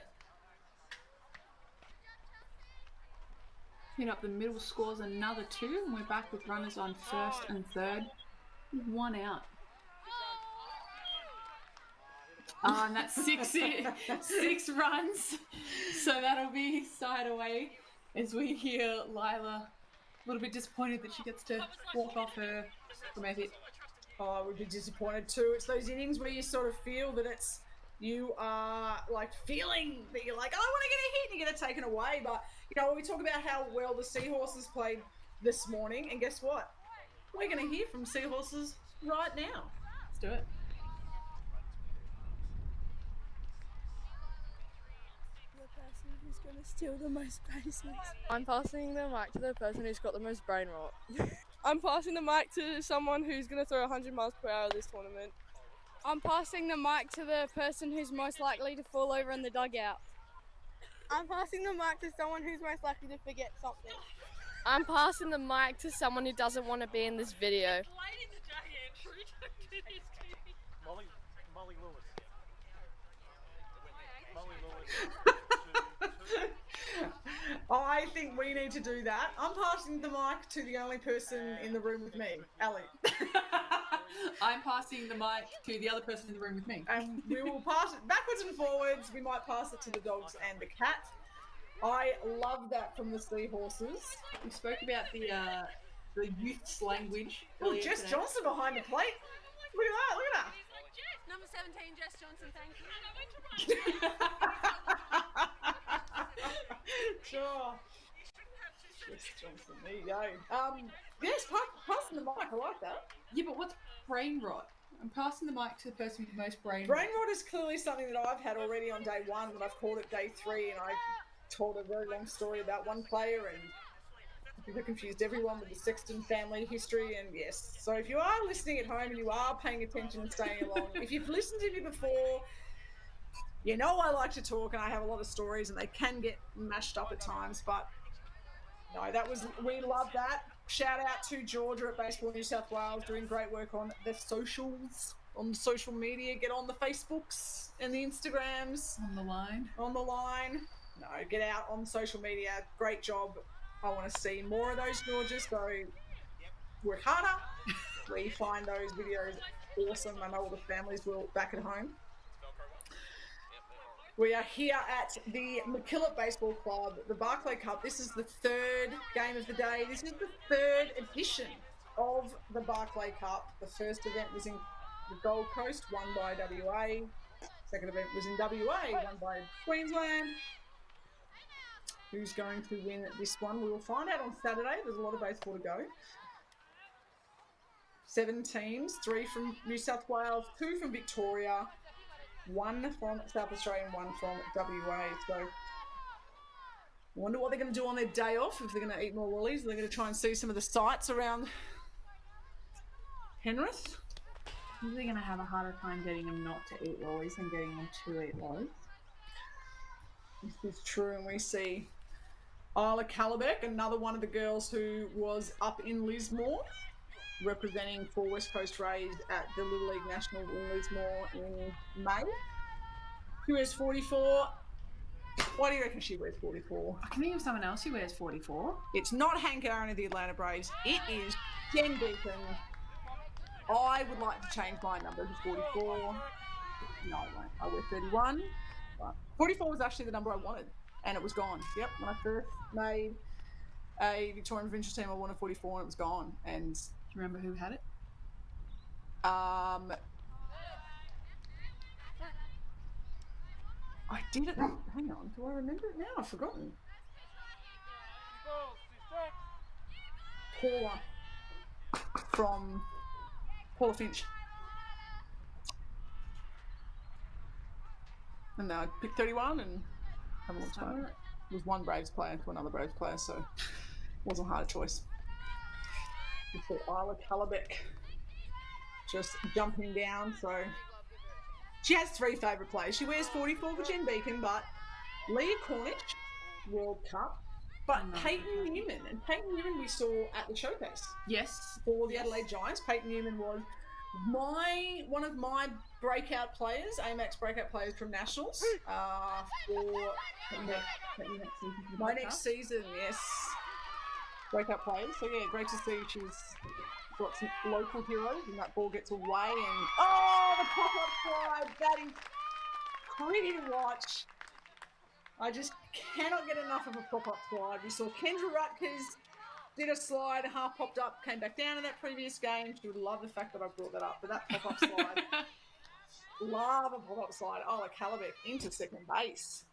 Pin up the middle, scores another 2, and we're back with runners on first and third. 1 out. And that's 6 runs. So that'll be side away as we hear Lila a little bit disappointed that she gets to walk off her from her hit. Oh, I would be disappointed too. It's those innings where you sort of feel that you are like feeling that you're like, oh, I want to get a hit, and you get it taken away. But, you know, we talk about how well the Seahorses played this morning, and guess what? We're going to hear from Seahorses right now. Let's do it. The person who's going to steal the most bases. I'm passing the mic to the person who's got the most brain rot. I'm passing the mic to someone who's going to throw 100 miles per hour this tournament. I'm passing the mic to the person who's most likely to fall over in the dugout. I'm passing the mic to someone who's most likely to forget something. I'm passing the mic to someone who doesn't want to be in this video. Molly Lewis. I think we need to do that. I'm passing the mic to the only person in the room with me, Ali. I'm passing the mic to the other person in the room with me. And we will pass it backwards and forwards. We might pass it to the dogs and the cat. I love that from the Seahorses. We spoke about the youth's language. Oh, Jess today. Johnson behind the plate. Look at that, look at that. Number 17, Jess Johnson, thank you. Sure. Jess Johnson, there you go. Yes, passing the mic, I like that. Yeah, but what's brain rot? I'm passing the mic to the person with the most brain rot. Brain rot is clearly something that I've had already on day 1, but I've called it day 3, and I told a very long story about one player, and people confused everyone with the Sexton family history. And yes, so if you are listening at home and you are paying attention and staying along, if you've listened to me before, you know I like to talk and I have a lot of stories, and they can get mashed up at times, but no, we love that. Shout out to Georgia at Baseball New South Wales, doing great work on the socials, on social media. Get on the Facebooks and the Instagrams. On the line. No, get out on social media. Great job. I want to see more of those, Georgia, so work harder. We find those videos awesome. I know all the families will back at home. We are here at the McKillop Baseball Club, the Barclay Cup. This is the 3rd game of the day. This is the 3rd edition of the Barclay Cup. The first event was in the Gold Coast, won by WA. Second event was in WA, won by Queensland. Who's going to win this one? We will find out on Saturday. There's a lot of baseball to go. 7 teams, 3 from New South Wales, 2 from Victoria, 1 from South Australia and 1 from WA. So I wonder what they're going to do on their day off, if they're going to eat more lollies. They're going to try and see some of the sights around Penrith. They're going to have a harder time getting them not to eat lollies than getting them to eat lollies. This is true, and we see Isla Calabeck, another one of the girls who was up in Lismore, representing for West Coast Rays at the Little League National in Lismore in May. She wears 44. Why do you reckon she wears 44? I can think of someone else who wears 44. It's not Hank Aaron of the Atlanta Braves. It is Jen Beacon. I would like to change my number to 44. No, I won't. I wear 31. But 44 was actually the number I wanted, and it was gone. Yep, when I first made a Victorian Provincial team, I wanted 44, and it was gone. And do you remember who had it? I did it. Hang on, do I remember it now? I've forgotten. Paula Finch. And then I picked 31 and haven't looked back. It was one Braves player to another Braves player, so it wasn't a hard choice. You see Isla Calabeck just jumping down, so she has 3 favourite players. She wears 44 for Jen Beacon, but Leah Cornish, World Cup, but Peyton Newman. And Peyton Newman we saw at the showcase. Yes. For the Adelaide Giants. Peyton Newman was one of my breakout players, AMAX breakout players from Nationals for my next season, yes. Breakout players. So yeah, great to see she's got some local heroes, and that ball gets away, and the pop-up slide, that is pretty to watch. I just cannot get enough of a pop-up slide. We saw Kendra Rutgers did a slide, half popped up, came back down in that previous game. She would love the fact that I brought that up, but that pop-up slide, love a pop-up slide. Isla Calabeck into second base.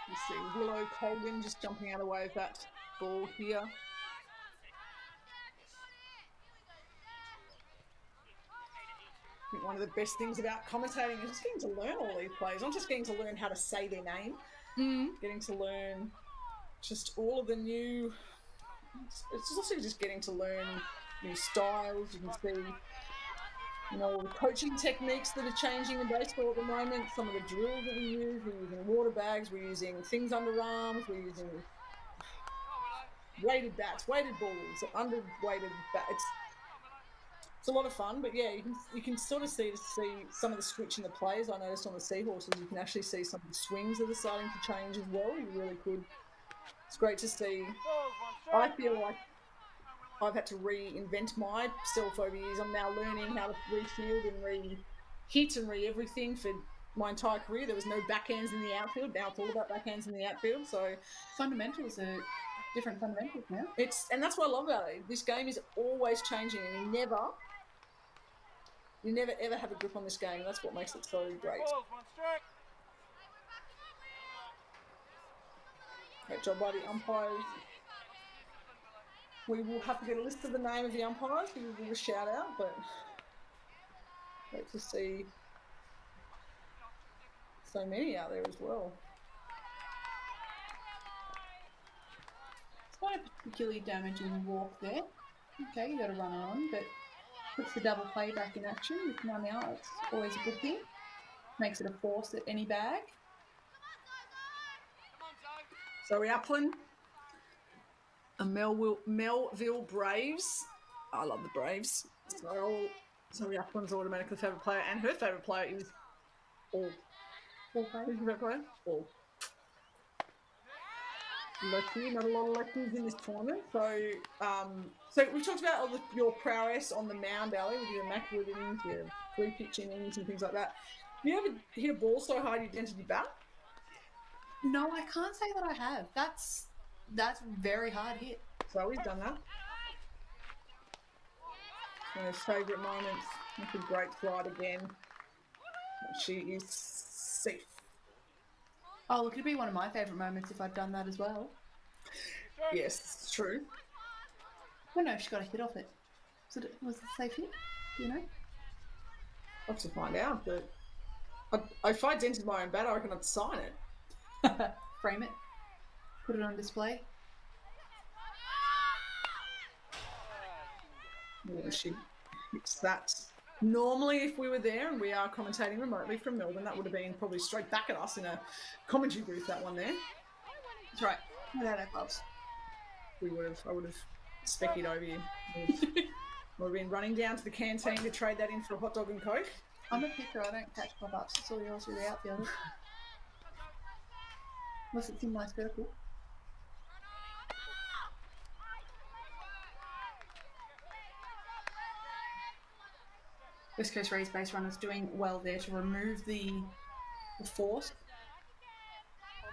You see Willow Colgan just jumping out of the way of that ball here. I think one of the best things about commentating is just getting to learn all these players. Not just getting to learn how to say their name, getting to learn just all of the new... It's also just getting to learn new styles. You can see, the coaching techniques that are changing in baseball at the moment. Some of the drills that we use. We're using water bags. We're using things under arms. We're using weighted bats, weighted balls, under-weighted bats. It's a lot of fun, but yeah, you can sort of see some of the switch in the plays. I noticed on the Seahorses, you can actually see some of the swings that are starting to change as well. You really could. It's great to see. I feel like I've had to reinvent myself over years. I'm now learning how to refield and re-hit and re-everything for my entire career. There was no backhands in the outfield. Now it's all about backhands in the outfield. So fundamentals are different fundamentals now. And that's what I love about it. This game is always changing, and you never ever have a grip on this game, and that's what makes it so great. Great job by the umpires. We will have to get a list of the name of the umpires. We will give a shout out, but great to see so many out there as well. It's not a particularly damaging walk there. Okay, you got a runner on, but puts the double play back in action with one out. It's always a good thing. Makes it a force at any bag. Zoe Upland, a Melville Braves. I love the Braves. So Zoe Upland's automatically favourite player, and her favourite player is All. Who's your favourite player? All. Lucky, not a lot of lefties in this tournament. So we've talked about your prowess on the mound, Ali, with your immaculate innings, your free pitch innings and things like that. Have you ever hit a ball so hard you dented your bat? No, I can't say that I have. That's very hard hit. Zoe's done that. One of his favourite moments. That's a great slide again. She is safe. Oh, look, it'd be one of my favourite moments if I'd done that as well. Yes, it's true. Oh no, she got a hit off it. Was it a safe hit? Do you know? I'll have to find out, but if I dented my own bat, I reckon I'd sign it. Frame it. Put it on display. Yeah, she hits that. Normally, if we were there and we are commentating remotely from Melbourne, that would have been probably straight back at us in a commentary booth, that one there. That's right. Without our gloves. I would have speckied over you. Would have been running down to the canteen to trade that in for a hot dog and Coke. I'm a picker, I don't catch pop-ups. It's all yours with the outfielder. Unless it's in my circle. West Coast Rays base runners doing well there to remove the force.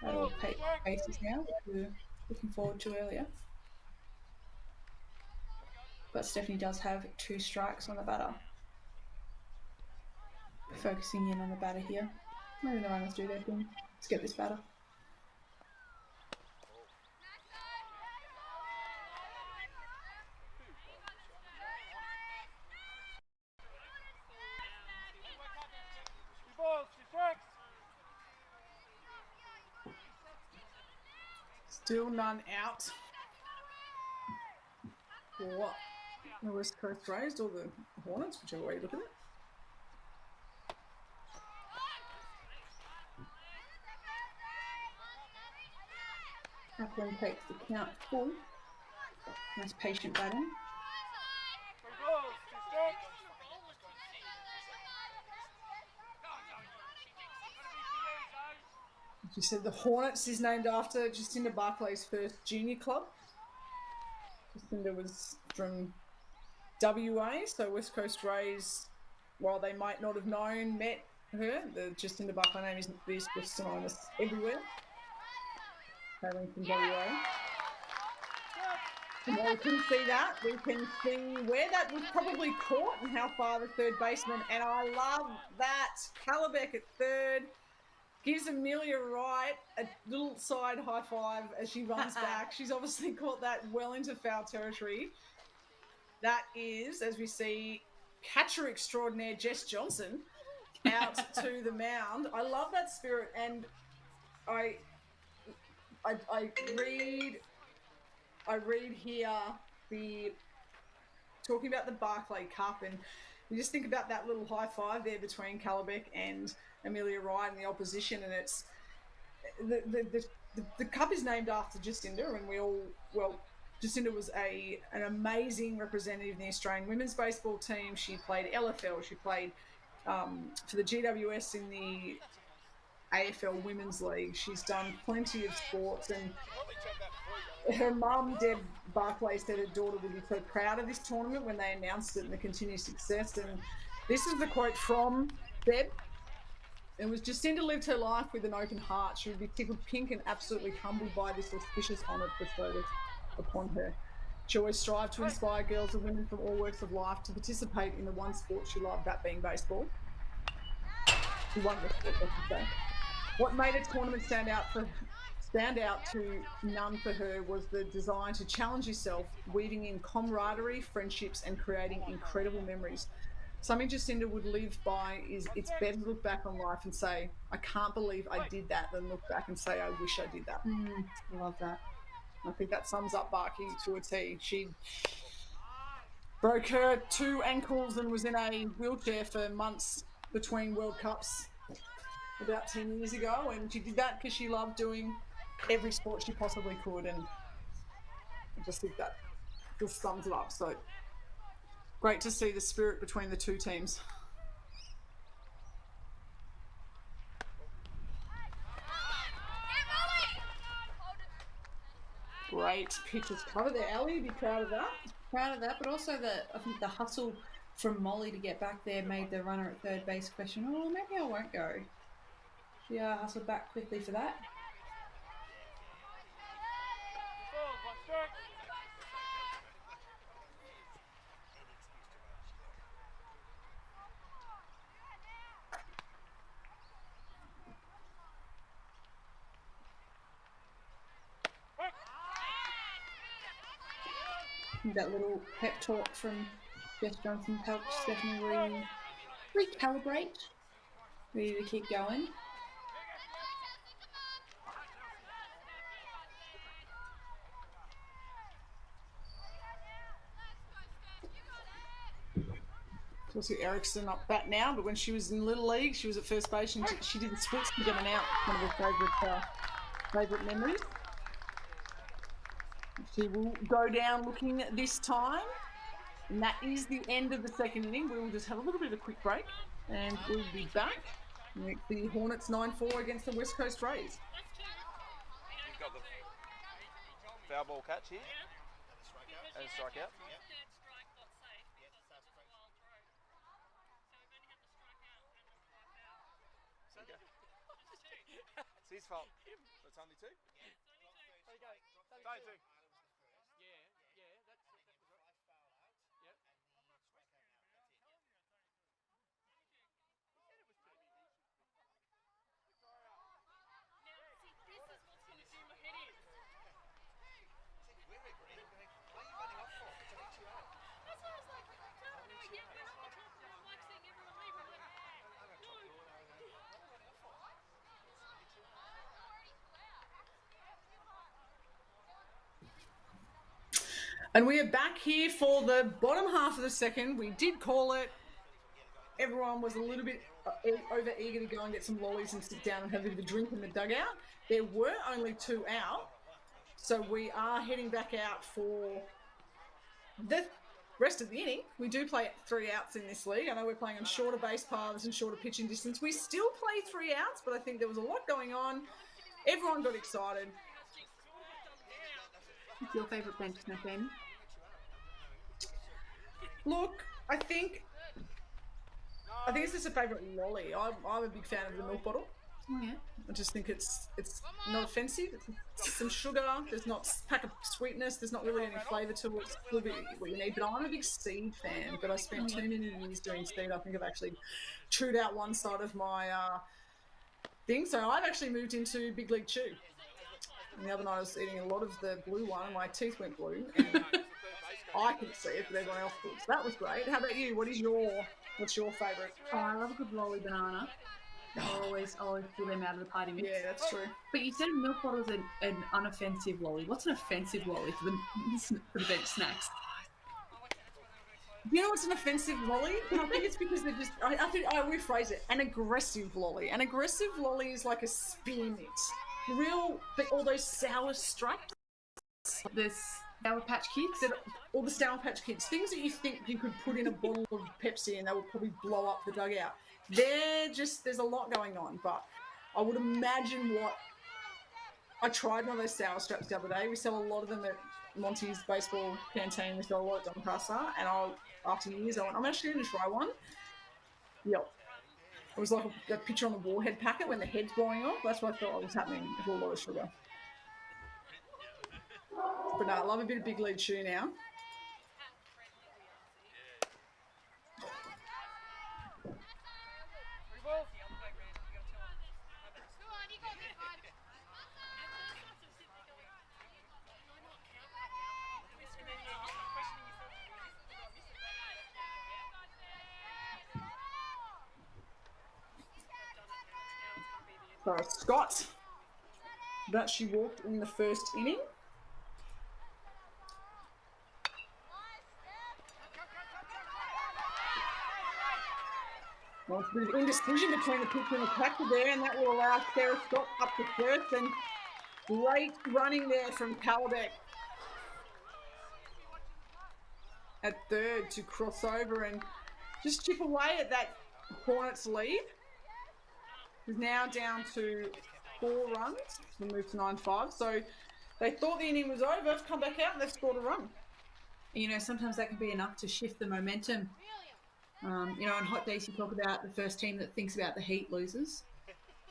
That'll take bases now, which we were looking forward to earlier. But Stephanie does have 2 strikes on the batter. Focusing in on the batter here. Maybe the runners do their thing. Let's get this batter. Still none out for the West Coast Rays or the Hornets, whichever way you look at it. Barclay takes the count full. Nice patient batting. You said the Hornets is named after Jacinda Barclay's first junior club. Jacinda was from WA, so West Coast Rays, while they might not have met her, the Jacinda Barclay name is synonymous everywhere. Hailing from WA. And we can see that. We can see where that was probably caught and how far the third baseman. And I love that. Calabeck at third. Gives Amelia Wright a little side high five as she runs back. She's obviously caught that well into foul territory. That is, as we see, catcher extraordinaire Jess Johnson out to the mound. I love that spirit, and I read here the talking about the Barclay Cup, and you just think about that little high five there between Calabeck and Amelia Wright and the opposition, and it's the cup is named after Jacinda, and Jacinda was an amazing representative in the Australian women's baseball team. She played LFL, she played for the GWS in the AFL Women's League. She's done plenty of sports, and her mum, Deb Barclay, said her daughter would be so proud of this tournament when they announced it and the continued success. And this is the quote from Deb. It was, Jacinda lived her life with an open heart. She would be tickled pink and absolutely humbled by this auspicious honour bestowed upon her. She always strived to inspire girls and women from all walks of life to participate in the one sport she loved, that being baseball. She won the sport, I should say. What made a tournament stand out to none for her was the desire to challenge yourself, weaving in camaraderie, friendships, and creating incredible memories. Something Jacinda would live by is, it's better to look back on life and say, I can't believe I did that, than look back and say, I wish I did that. I love that. I think that sums up Barky to a T. She broke her 2 ankles and was in a wheelchair for months between World Cups about 10 years ago, and she did that because she loved doing every sport she possibly could, and I just think that just sums it up. So great to see the spirit between the 2 teams. Great pitches cover there, Ellie. You'd be proud of that. Proud of that, but also I think the hustle from Molly to get back there made the runner at third base question, oh, maybe I won't go. She hustled back quickly for that. That little pep talk from Jess Johnson helps definitely recalibrate. Ready to keep going. Obviously, Erickson up bat now, but when she was in Little League, she was at first base and she did splits to get an out. One of her favourite memories. She will go down looking this time. And that is the end of the second inning. We will just have a little bit of a quick break and we'll be back with the Hornets 9-4 against the West Coast Rays. You've got the foul ball catch here and a strikeout. It's his fault. It's only two? There you go. It's only two. And we are back here for the bottom half of the second. We did call it. Everyone was a little bit over eager to go and get some lollies and sit down and have a bit of a drink in the dugout. There were only 2 out. So we are heading back out for the rest of the inning. We do play 3 outs in this league. I know we're playing on shorter base paths and shorter pitching distance. We still play 3 outs, but I think there was a lot going on. Everyone got excited. What's your favourite bench snack, Amy? Look, I think it's just a favourite lolly. I'm a big fan of the milk bottle. Oh, yeah. I just think it's not offensive. It's some sugar. There's not a pack of sweetness. There's not really any flavour to it. It's a little bit what you need. But I'm a big seed fan. But I spent too many years doing seed. I think I've actually chewed out one side of my thing. So I've actually moved into Big League Chew. And the other night I was eating a lot of the blue one and my teeth went blue. And I couldn't see it, but everyone else could. So that was great. How about you? What's your favourite? Oh, I love a good lolly banana. I always pull them out of the party mix. Yeah, that's true. But you said milk bottle is an unoffensive lolly. What's an offensive lolly for the bench snacks? You know what's an offensive lolly? I think it's because they're just, I think I rephrase it, an aggressive lolly. An aggressive lolly is like a spear mix. All those sour stripes. The Sour Patch Kids? All the Sour Patch Kids. Things that you think you could put in a bottle of Pepsi and they would probably blow up the dugout. There's a lot going on, but I would imagine I tried one of those sour straps the other day. We sell a lot of them at Monty's baseball canteen. We sell a lot at Doncaster, and after years I went, I'm actually going to try one. Yep. It was like a picture on the warhead packet when the head's blowing off. That's what I thought was happening with a lot of sugar. But no, I love a bit of Big League Chew now. So Scott, that she walked in the first inning. Well, it's a bit of indecision between the pitcher and the catcher there, and that will allow Sarah Scott up to first. And great running there from Calbeck at third to cross over and just chip away at that Hornets lead. Is now down to 4 runs. We'll move to 9-5. So they thought the inning was over, have come back out and they've scored a run. You know, sometimes that can be enough to shift the momentum. You know, on hot days you talk about the first team that thinks about the heat losers.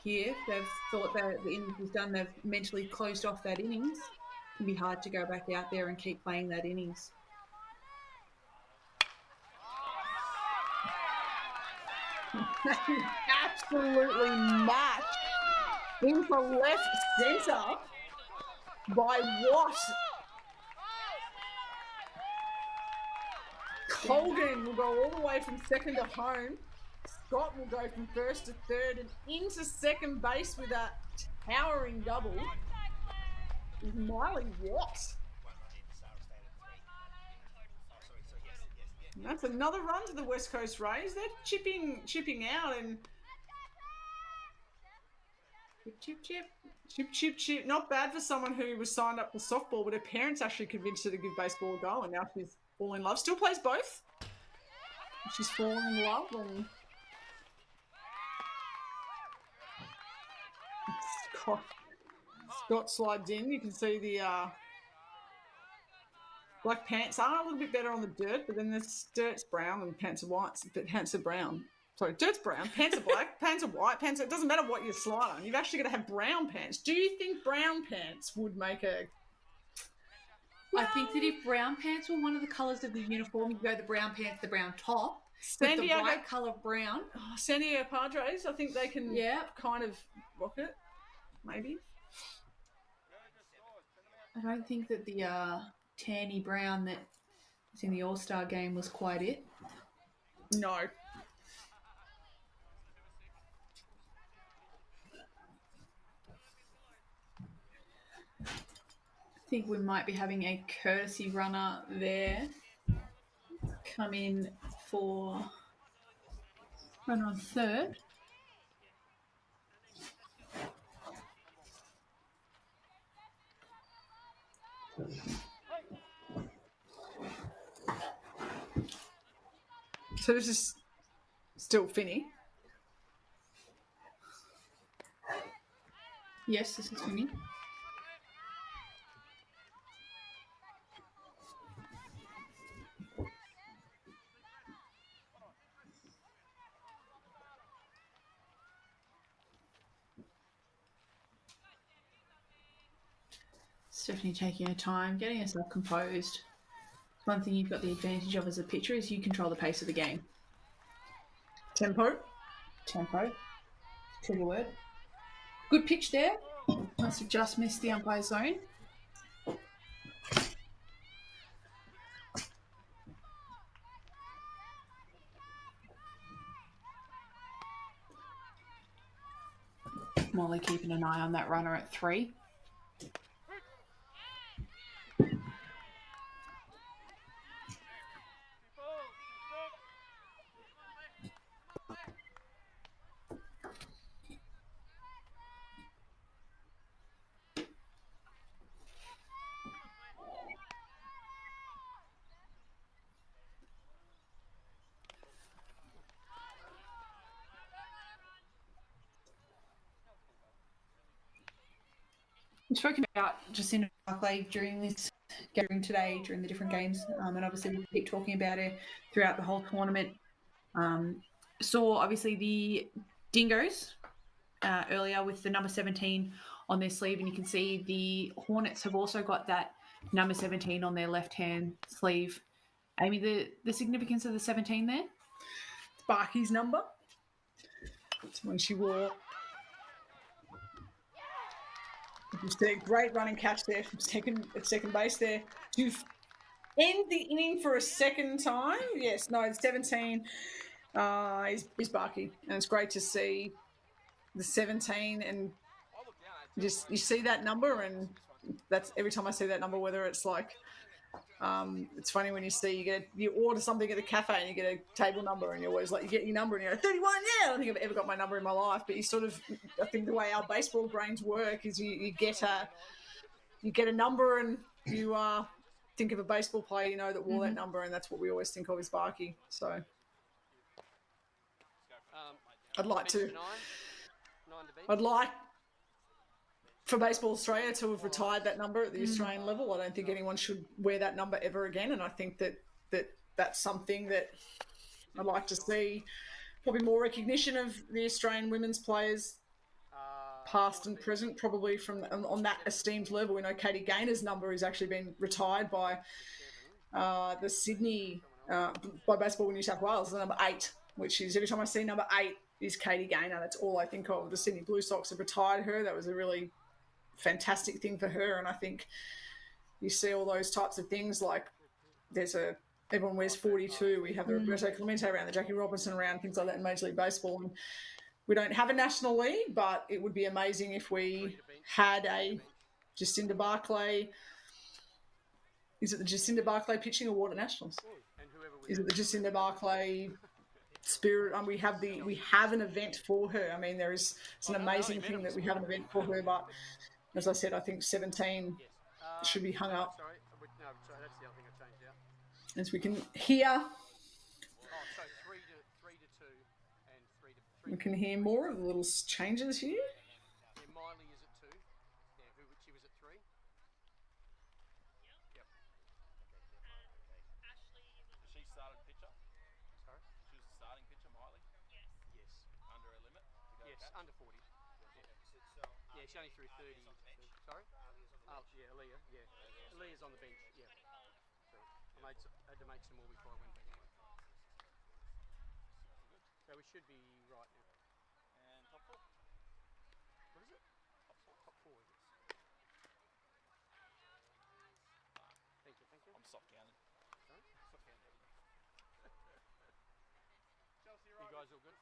Here, they've thought that the innings was done. They've mentally closed off that innings. it'd be hard to go back out there and keep playing that innings. Absolutely matched into left centre by Watt. Colgan will go all the way from second to home. Scott will go from first to third and into second base with a towering double. Is Miley Watt. And that's another run to the West Coast Rays. They're chipping out and chip. Not bad for someone who was signed up for softball, but her parents actually convinced her to give baseball a go, and now she's fallen in love. Still plays both. She's fallen in love, and Scott slides in. You can see the black pants are a little bit better on the dirt, but then the dirt's brown and pants are white. But pants are brown. Sorry, dirt's brown, pants are black, pants are white, pants. It doesn't matter what you slide on. You've actually got to have brown pants. Do you think brown pants would make a? I think that if brown pants were one of the colours of the uniform, you'd go the brown pants, the brown top, with the right colour brown. Oh, San Diego Padres, I think they can kind of rock it, maybe. I don't think that the tanny brown that was in the All-Star game was quite it. No. I think we might be having a courtesy runner there come in for runner on third. So this is still Finney. Yes, this is Finney. Stephanie taking her time, getting herself composed. One thing you've got the advantage of as a pitcher is you control the pace of the game. Tempo. Trigger word. Good pitch there. Must have just missed the umpire zone. Molly keeping an eye on that runner at 3. We've spoken about Jacinda Barclay during today, during the different games, and obviously we keep talking about her throughout the whole tournament. Saw obviously the Dingoes earlier with the number 17 on their sleeve, and you can see the Hornets have also got that number 17 on their left-hand sleeve. Amy, the significance of the 17 there? Barkey's number. It's when she wore. You see a great running catch there from second base there to end the inning for a second time. Yes, no, it's 17 is Barkey, and it's great to see the 17, and you see that number, and that's every time I see that number, whether it's like it's funny when you order something at the cafe and you get a table number, and you're always like, you get your number and you're like 31. Yeah, I don't think I've ever got my number in my life, but I think the way our baseball brains work is you get a number, and you think of a baseball player that wore that number, and that's what we always think of as Barkey. So I'd like for Baseball Australia to have retired that number at the Australian level. I don't think anyone should wear that number ever again, and I think that's something that I'd like to see. Probably more recognition of the Australian women's players past and present, probably from on that esteemed level. We know Katie Gaynor's number has actually been retired by the Sydney, by Baseball New South Wales, the number 8, which is every time I see number 8 is Katie Gaynor. That's all I think of. The Sydney Blue Sox have retired her. That was a really fantastic thing for her, and I think you see all those types of things like everyone wears 42. We have the Roberto Clemente around, the Jackie Robinson around, things like that in Major League Baseball. And we don't have a national league, but it would be amazing if we had a Jacinda Barclay. Is it the Jacinda Barclay Pitching Award at Nationals? Is it the Jacinda Barclay Spirit? We have an event for her. I mean, it's an amazing thing that we have an event for her. But as I said, I think 17 should be hung up. As we can hear, we can hear more of the little changes here. Under 40. Yeah, she's only through 30. Sorry? Oh, yeah, Aaliyah. Yeah. Aaliyah's on the bench. Yeah. So I had to make some more before I went back in. So we should be right now. And top 4. What is it? Top 4, is it? Thank you. I'm soft counting. Sorry? Soft counting. You guys all good?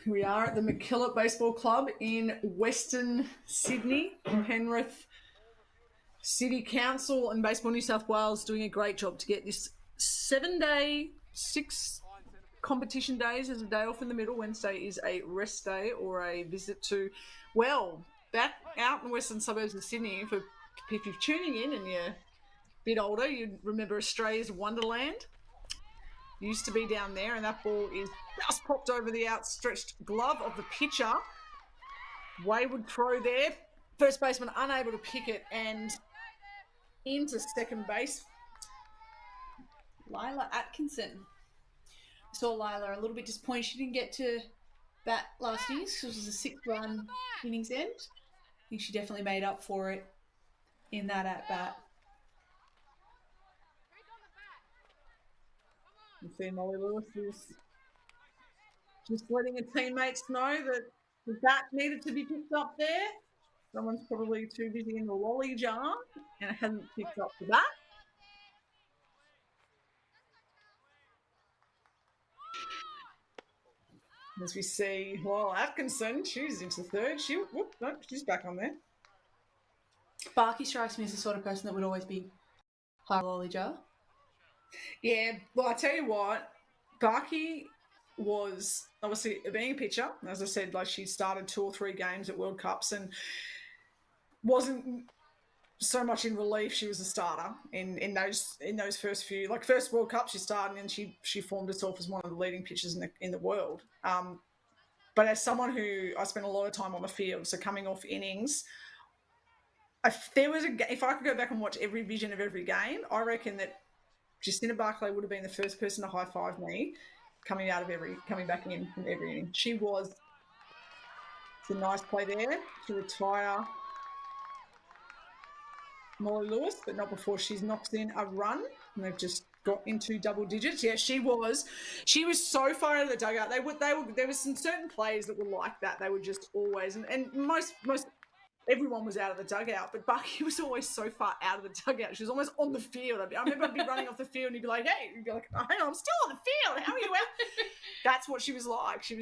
We are at the McKillop Baseball Club in Western Sydney. Penrith City Council and Baseball New South Wales doing a great job to get this 7-day, 6 competition days as a day off in the middle. Wednesday is a rest day or a visit to, back out in the western suburbs of Sydney. If you're tuning in and you're a bit older, you'd remember Australia's Wonderland. Used to be down there, and that ball is just popped over the outstretched glove of the pitcher. Wayward throw there. First baseman unable to pick it, and into second base. Lila Atkinson. I saw Lila a little bit disappointed she didn't get to bat last innings because it was a 6-run innings end. I think she definitely made up for it in that at-bat. You see Molly Lewis is just letting her teammates know that the bat needed to be picked up there. Someone's probably too busy in the lolly jar and it hasn't picked up the bat. As we see, Atkinson, she's into third. She's back on there. Barky strikes me as the sort of person that would always be high lolly jar. Yeah, well, I tell you what, Barky was obviously being a pitcher. As I said, she started 2 or 3 games at World Cups and wasn't so much in relief. She was a starter in those first few, first World Cup she started, and she formed herself as one of the leading pitchers in the world. But as someone who I spent a lot of time on the field, so coming off innings, if I could go back and watch every vision of every game, I reckon that Jacinda Barclay would have been the first person to high five me coming back in from every inning. It's a nice play there to retire Molly Lewis, but not before she's knocked in a run. And they've just got into double digits. Yeah, she was so far out of the dugout. There was some certain players that were like that. They were just always, and most everyone was out of the dugout, but Barky was always so far out of the dugout. She was almost on the field. I remember I'd be running off the field and he'd be like, hey, you'd be like, oh, hang on, I'm still on the field. How are you out? That's what she was like. She'd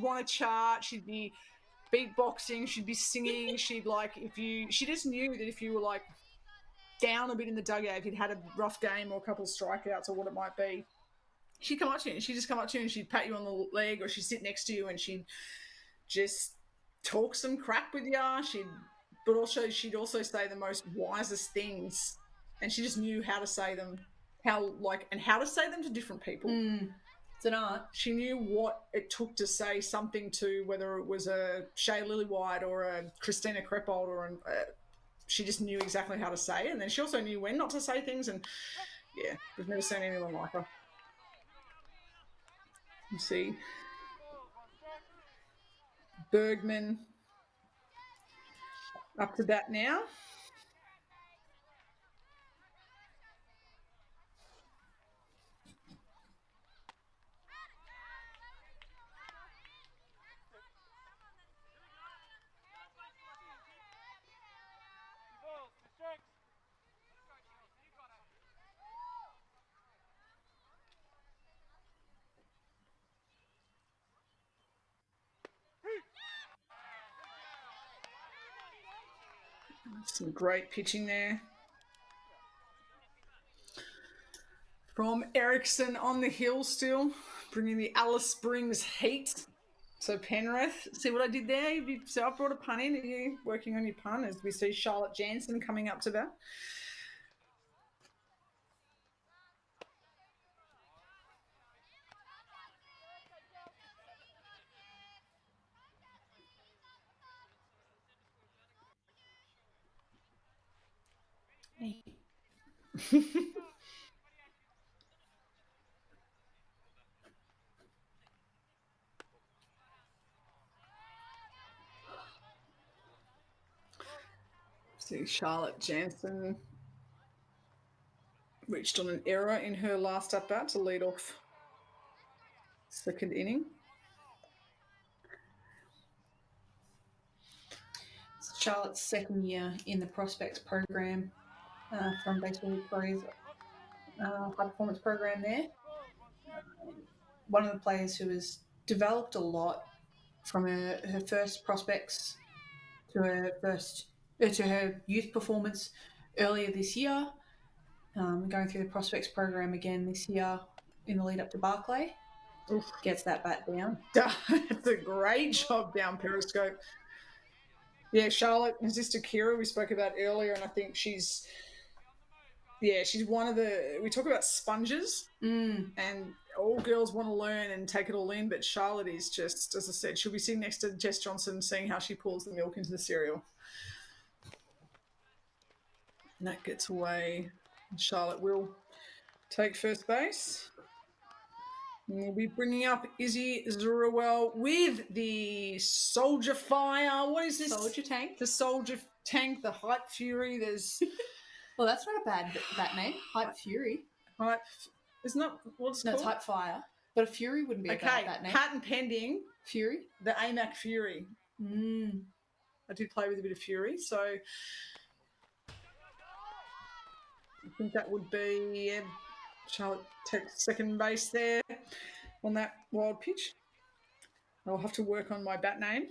want to chart. She'd be beatboxing. She'd be singing. She just knew that if you were down a bit in the dugout, if you'd had a rough game or a couple of strikeouts or what it might be, she'd come up to you and she'd just come up to you and she'd pat you on the leg or she'd sit next to you and she'd just talk some crap with you. She'd also say the most wisest things, and she just knew how to say them, how to say them to different people. It's an art. She knew what it took to say something to, whether it was a Shea Lillywhite or a Christina Kreppold or she just knew exactly how to say it. And then she also knew when not to say things. And yeah, we've never seen anyone like her. You see Bergman up to bat now. Some great pitching there from Ericsson on the hill still, bringing the Alice Springs heat. So Penrith, see what I did there? So I brought a pun in. Are you working on your pun as we see Charlotte Jansen coming up to bat? See Charlotte Jansen reached on an error in her last at bat to lead off second inning. It's Charlotte's second year in the prospects program from Baseball Victoria's high performance program there. One of the players who has developed a lot from her first prospects to her youth performance earlier this year, going through the prospects program again this year in the lead up to Barclay. Oof. Gets that bat down. That's a great job down Periscope. Yeah, Charlotte and sister Kira we spoke about earlier, and I think she's one of the, we talk about sponges, and all girls want to learn and take it all in, but Charlotte is just, as I said, she'll be sitting next to Jess Johnson seeing how she pours the milk into the cereal. And that gets away. Charlotte will take first base. And we'll be bringing up Izzy Zeruel with the Soldier Fire. What is this? Soldier Tank. The Soldier Tank, the Hype Fury. There's... Well, that's not a bad bat name. Hype Fury. Hype... Isn't that what it's called? No, it's Hype Fire. But a Fury wouldn't be a bad bat name. Patent pending. Fury? The AMAC Fury. I did play with a bit of Fury, so... I think that would be... Charlotte takes second base there on that wild pitch. I'll have to work on my bat name.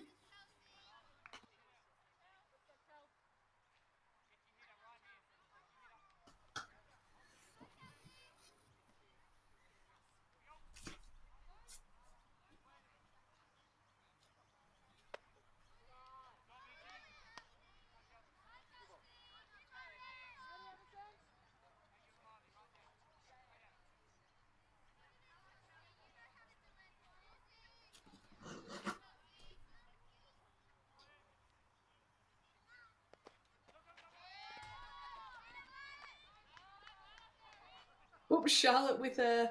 Oops, Charlotte with a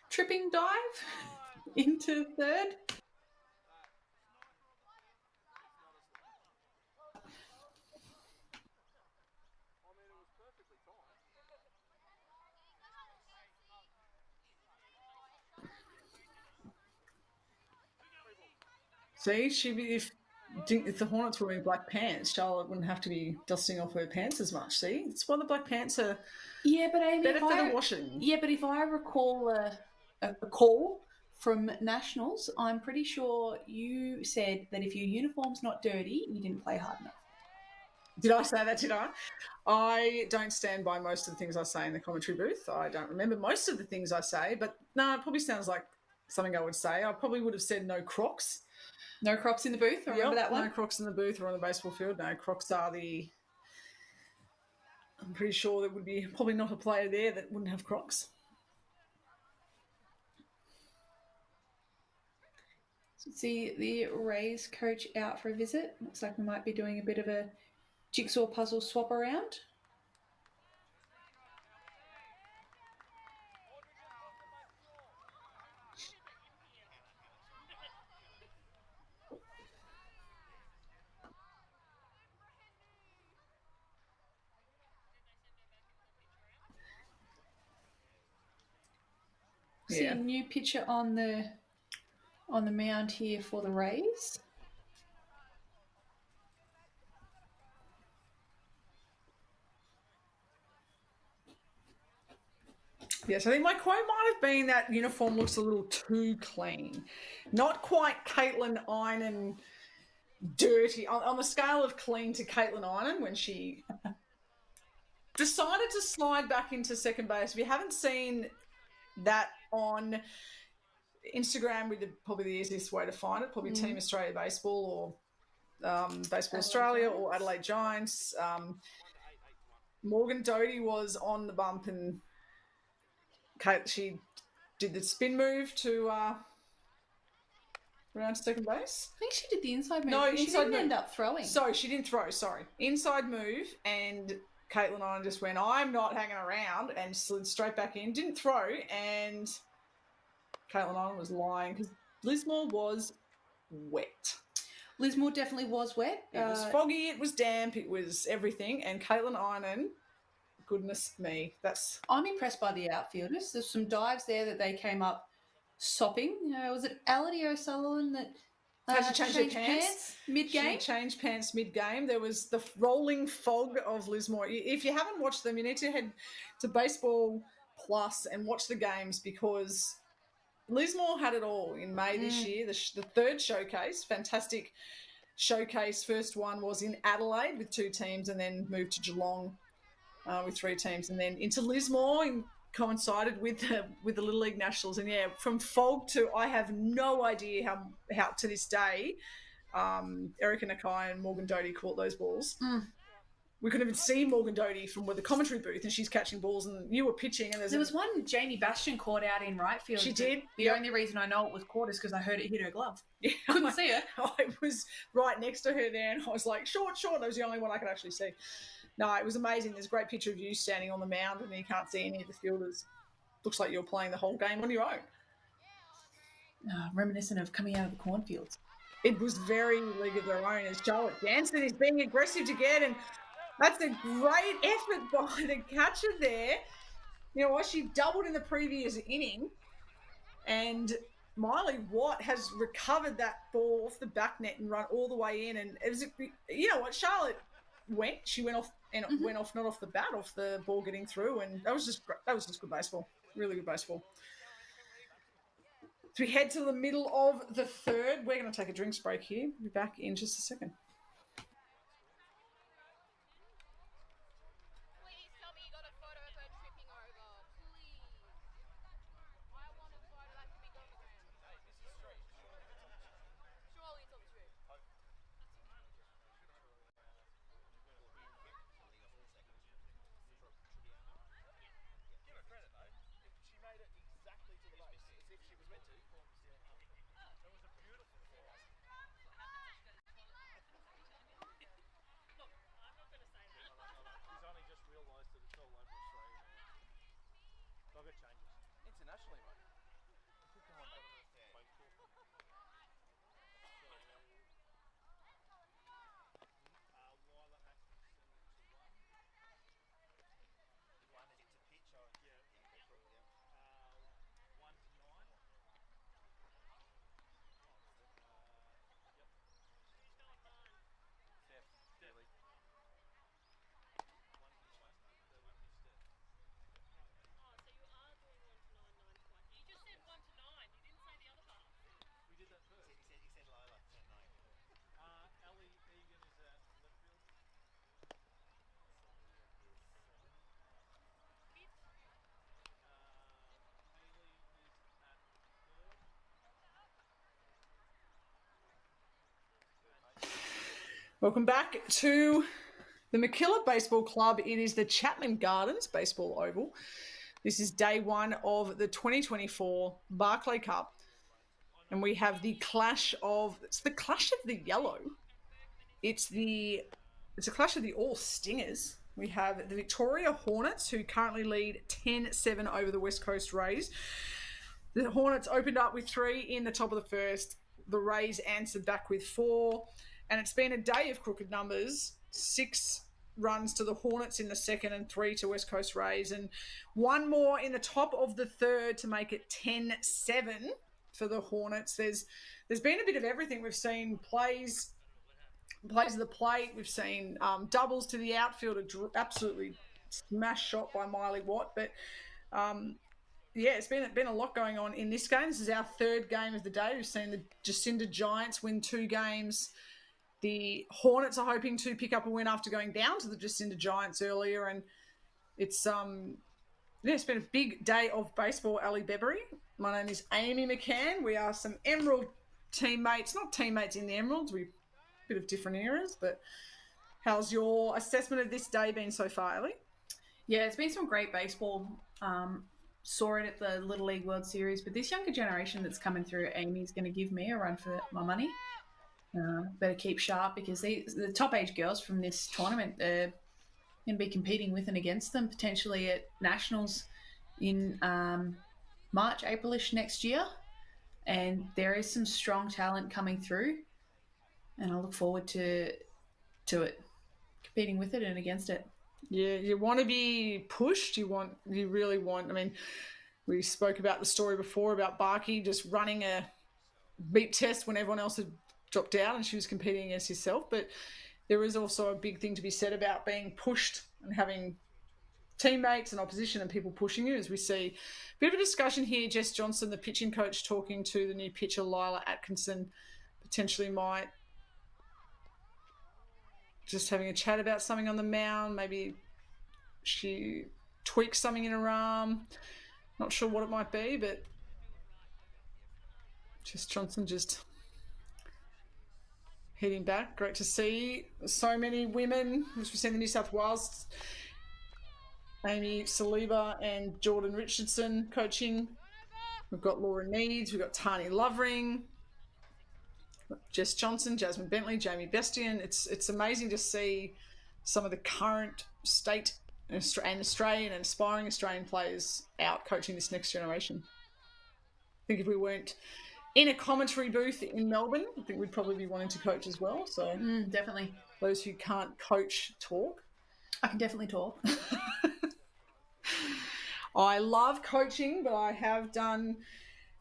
tripping dive into third. See, if the Hornets were wearing black pants, Charlotte wouldn't have to be dusting off her pants as much. See, it's why the black pants are but Amy, better for the washing. Yeah, but if I recall a call from Nationals, I'm pretty sure you said that if your uniform's not dirty, you didn't play hard enough. Did I say that, did I? I don't stand by most of the things I say in the commentary booth. I don't remember most of the things I say, but no, it probably sounds like something I would say. I probably would have said no Crocs. No Crocs in the booth? I remember that one? No Crocs in the booth or on the baseball field. No, Crocs are the... I'm pretty sure there would be probably not a player there that wouldn't have Crocs. See the Rays coach out for a visit. Looks like we might be doing a bit of a jigsaw puzzle swap around. See a new pitcher on the mound here for the Rays. Yes, I think my quote might have been that uniform looks a little too clean. Not quite Caitlin Einan dirty. On the scale of clean to Caitlin Einan when she decided to slide back into second base. If you haven't seen that on Instagram, probably the easiest way to find it, probably Team Australia Baseball or Baseball Australia or Adelaide Giants. Morgan Doty was on the bump and she did the spin move to around second base. I think she did the inside move. No, she didn't end up throwing. So she didn't throw, sorry. Inside move, and Caitlin Einan just went, I'm not hanging around, and slid straight back in. Didn't throw, and Caitlin Einan was lying because Lismore was wet. Lismore definitely was wet. It was foggy, it was damp, it was everything, and Caitlin Einan, goodness me, I'm impressed by the outfielders. There's some dives there that they came up sopping. Was it Ality O'Sullivan that had to change her pants mid-game? She changed pants mid-game. There was the rolling fog of Lismore. If you haven't watched them, you need to head to Baseball Plus and watch the games because Lismore had it all in May this year. The third showcase, fantastic showcase. First one was in Adelaide with 2 teams and then moved to Geelong with 3 teams and then into Lismore and coincided with the Little League Nationals. And from fog to I have no idea how to this day Erica Nakai and Morgan Doty caught those balls. We couldn't even see Morgan Doty from the commentary booth and she's catching balls and you were pitching and there was one Jamie Bastion caught out in right field. She did. The only reason I know it was caught is because I heard it hit her glove. Yeah, couldn't see her. I was right next to her there and I was like, short. That was the only one I could actually see. No, it was amazing. There's a great picture of you standing on the mound and you can't see any of the fielders. Looks like you're playing the whole game on your own. Reminiscent of coming out of the cornfields. It was very League of Their Own as Charlotte Jansen is being aggressive to get, and that's a great effort by the catcher there. She doubled in the previous inning, and Miley Watt has recovered that ball off the back net and run all the way in. And it was, Charlotte she went off and it went off, not off the bat, off the ball getting through. And that was just good baseball. Really good baseball. So we head to the middle of the third. We're going to take a drinks break here. We'll be back in just a second. Internationally, mate. Welcome back to the Mackillop Baseball Club. It is the Chapman Gardens Baseball Oval. This is day one of the 2024 Barclay Cup. And we have the clash of the yellow. It's a clash of the all stingers. We have the Victoria Hornets, who currently lead 10-7 over the West Coast Rays. The Hornets opened up with 3 in the top of the first. The Rays answered back with 4. And it's been a day of crooked numbers. 6 runs to the Hornets in the second and 3 to West Coast Rays. And 1 more in the top of the third to make it 10-7 for the Hornets. There's been a bit of everything. We've seen plays of the plate. We've seen doubles to the outfield, absolutely smash shot by Miley Watt. But yeah, it's been a lot going on in this game. This is our 3rd game of the day. We've seen the Jacinda Giants win 2 games. The Hornets are hoping to pick up a win after going down to the Jacinda Giants earlier, and it's it's been a big day of baseball. Ali Bebery. My name is Amy McCann. We are some Emerald teammates, not teammates in the Emeralds. We're a bit of different eras, but how's your assessment of this day been so far, Ali? Yeah, it's been some great baseball. Saw it at the Little League World Series, but this younger generation that's coming through, Amy's going to give me a run for my money. Better keep sharp, because the top age girls from this tournament, they're going to be competing with and against them potentially at Nationals in March, Aprilish next year. And there is some strong talent coming through, and I look forward to it, competing with it and against it. Yeah, you want to be pushed. You really want. I mean, we spoke about the story before about Barclay just running a beep test when everyone else had dropped out and she was competing against herself. But there is also a big thing to be said about being pushed and having teammates and opposition and people pushing you, as we see a bit of a discussion here. Jess Johnson, the pitching coach, talking to the new pitcher Lila Atkinson, potentially might just having a chat about something on the mound. Maybe she tweaks something in her arm. Not sure what it might be, but Jess Johnson just heading back. Great to see so many women, as we've seen the New South Wales, Amy Saliba and Jordan Richardson coaching. We've got Laura Needs, we've got Tani Lovering, Jess Johnson, Jasmine Bentley, Jamie Bestian. It's amazing to see some of the current state and Australian and aspiring Australian players out coaching this next generation. I think if we weren't in a commentary booth in Melbourne, I think we'd probably be wanting to coach as well. So definitely. Those who can't coach, talk. I can definitely talk. I love coaching, but I have done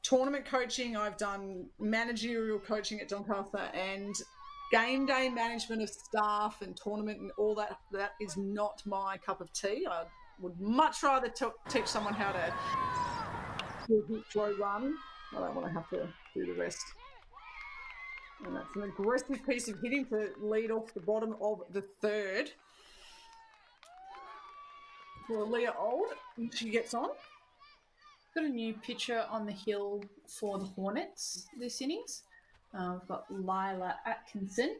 tournament coaching. I've done managerial coaching at Doncaster, and game day management of staff and tournament and all that. That is not my cup of tea. I would much rather teach someone how to do a hit, throw, run. I don't want to have to do the rest. And that's an aggressive piece of hitting to lead off the bottom of the third. For Leah Old, she gets on. Got a new pitcher on the hill for the Hornets this innings. We've got Lila Atkinson,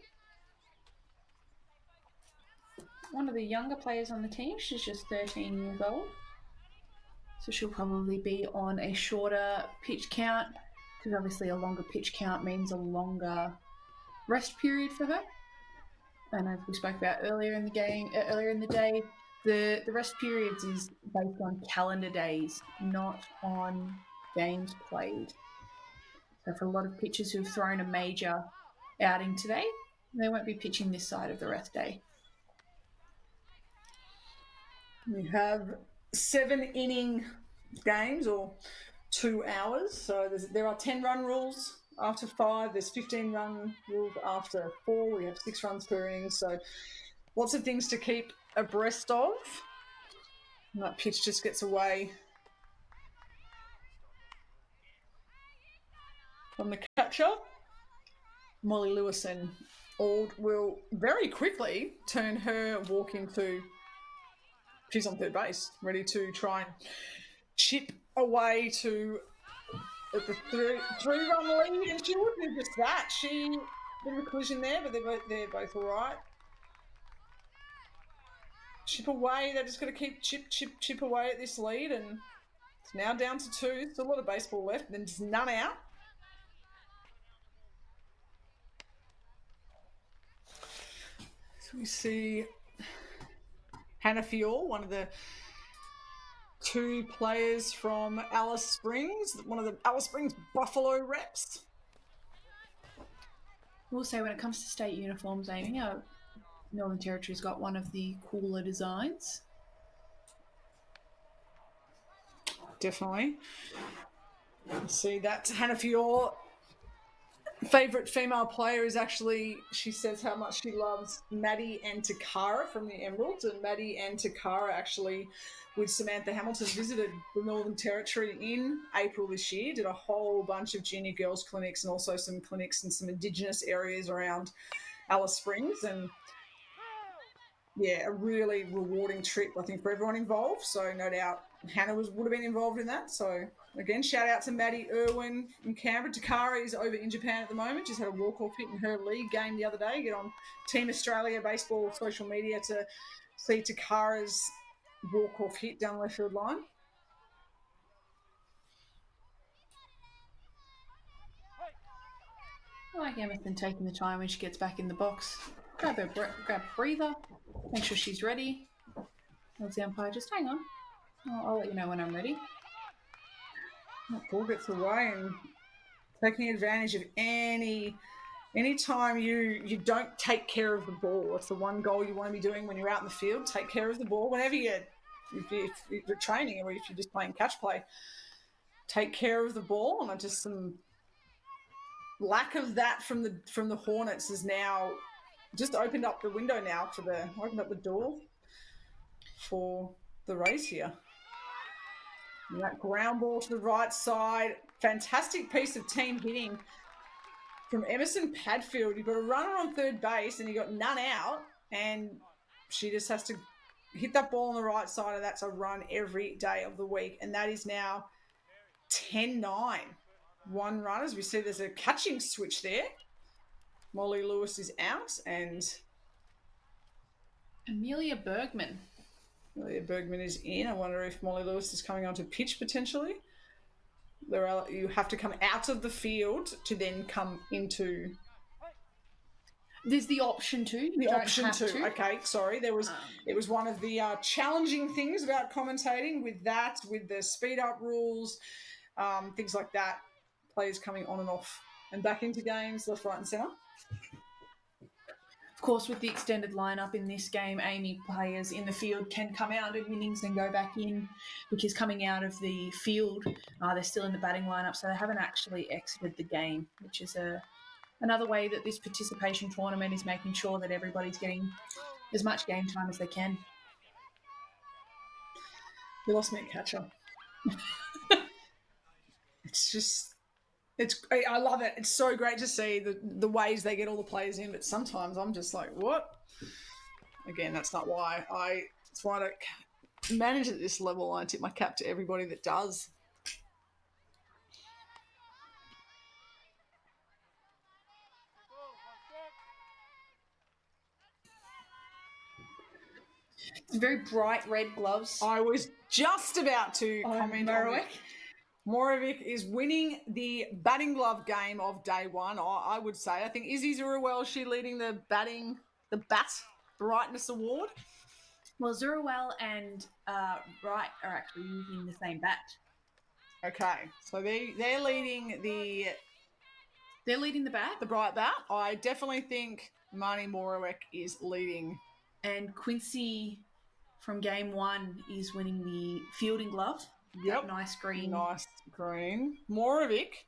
one of the younger players on the team. She's just 13 years old, so she'll probably be on a shorter pitch count, because obviously a longer pitch count means a longer rest period for her. And as we spoke about earlier in the day, the rest periods is based on calendar days, not on games played. So for a lot of pitchers who've thrown a major outing today, they won't be pitching this side of the rest day. We have 7-inning games, or 2 hours. So there are 10-run rules after 5. There's 15-run rules after 4. We have 6 runs per inning. So lots of things to keep abreast of. And that pitch just gets away from the catcher. Molly Lewis and Ald will very quickly turn her walk into, she's on third base, ready to try and chip away to the three-run lead, and she would do just that. She bit of a collision there, but they're both all right. Chip away. They're just going to keep chip away at this lead, and it's now down to 2. Still a lot of baseball left. Then just none out. So we see Hannah Fior, one of the 2 players from Alice Springs, one of the Alice Springs Buffalo reps. We'll say when it comes to state uniforms, Amy, our Northern Territory's got one of the cooler designs. Definitely. See, that's Hannah Fior. Favourite female player is actually, she says how much she loves Maddie and Takara from the Emeralds, and Maddie and Takara actually, with Samantha Hamilton, visited the Northern Territory in April this year, did a whole bunch of junior girls clinics and also some clinics in some Indigenous areas around Alice Springs, and yeah, a really rewarding trip, I think, for everyone involved. So no doubt Hannah would have been involved in that. So again, shout out to Maddie Irwin in Canberra. Takara is over in Japan at the moment. Just had a walk-off hit in her league game the other day. Get on Team Australia Baseball social media to see Takara's walk-off hit down the left field line. I like Emerson taking the time when she gets back in the box. Grab a breather. Make sure she's ready. Tells the umpire, just hang on. I'll let you know when I'm ready. That ball gets away and taking advantage of any time you don't take care of the ball. It's the one goal you want to be doing when you're out in the field. Take care of the ball. Whenever if you're training or if you're just playing catch play, take care of the ball. And just some lack of that from the Hornets is now just opened up the window now opened up the door for the race here. And that ground ball to the right side. Fantastic piece of team hitting from Emerson Padfield. You've got a runner on third base and you've got none out, and she just has to hit that ball on the right side, and that's a run every day of the week. And that is now 10-9. 1 run. As we see, there's a catching switch there. Molly Lewis is out, and Amelia Bergman is in. I wonder if Molly Lewis is coming onto pitch potentially. You have to come out of the field to then come into. There's the option to. Okay, sorry. It was one of the challenging things about commentating with the speed up rules, things like that. Players coming on and off and back into games, left, right, and centre. Of course, with the extended lineup in this game, Amy, players in the field can come out of innings and go back in, because coming out of the field, they're still in the batting lineup, so they haven't actually exited the game, which is another way that this participation tournament is making sure that everybody's getting as much game time as they can. You lost me at catcher. I love it. It's so great to see the ways they get all the players in, but sometimes I'm just like, what? Again, that's not why it's why I don't manage at this level. I tip my cap to everybody that does. It's very bright red gloves. I was just about to comment on it. Morovic is winning the batting glove game of day one, I would say. I think Izzy Zeruel, she leading the bat brightness award. Well, Zeruel and Wright are actually using the same bat. Okay, so they're leading the bat, the bright bat. I definitely think Marnie Morovic is leading, and Quincy from game one is winning the fielding glove. Yep. Nice green. Morovic.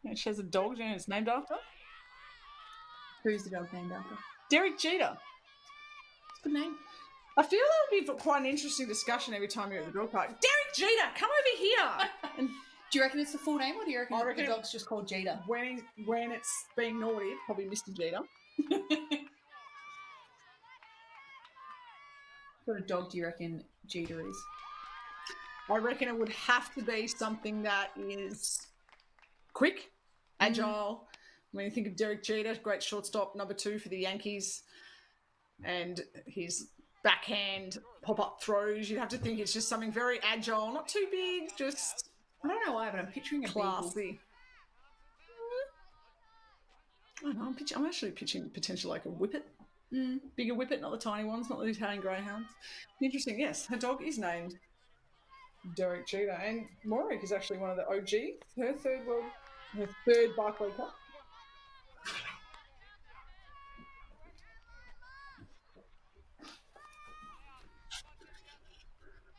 Yeah, she has a dog, and it's named after. Who's the dog named after? Derek Jeter. It's a good name. I feel that would be quite an interesting discussion every time you're at the dog park. Derek Jeter, come over here. And do you reckon it's the full name, or do you reckon the dog's just called Jeter? When it's being naughty, probably Mr. Jeter. What sort of dog do you reckon Jeter is? I reckon it would have to be something that is quick, agile. When you think of Derek Jeter, great shortstop, number 2 for the Yankees, and his backhand pop-up throws, you'd have to think it's just something very agile, not too big, just... I don't know why, but I'm picturing a classy. I don't know, I'm actually pitching potentially like a whippet. Bigger whippet, not the tiny ones, not the Italian greyhounds. Interesting. Yes, her dog is named Derek Jeter, and Morik is actually one of the OG. Her third Barclay Cup.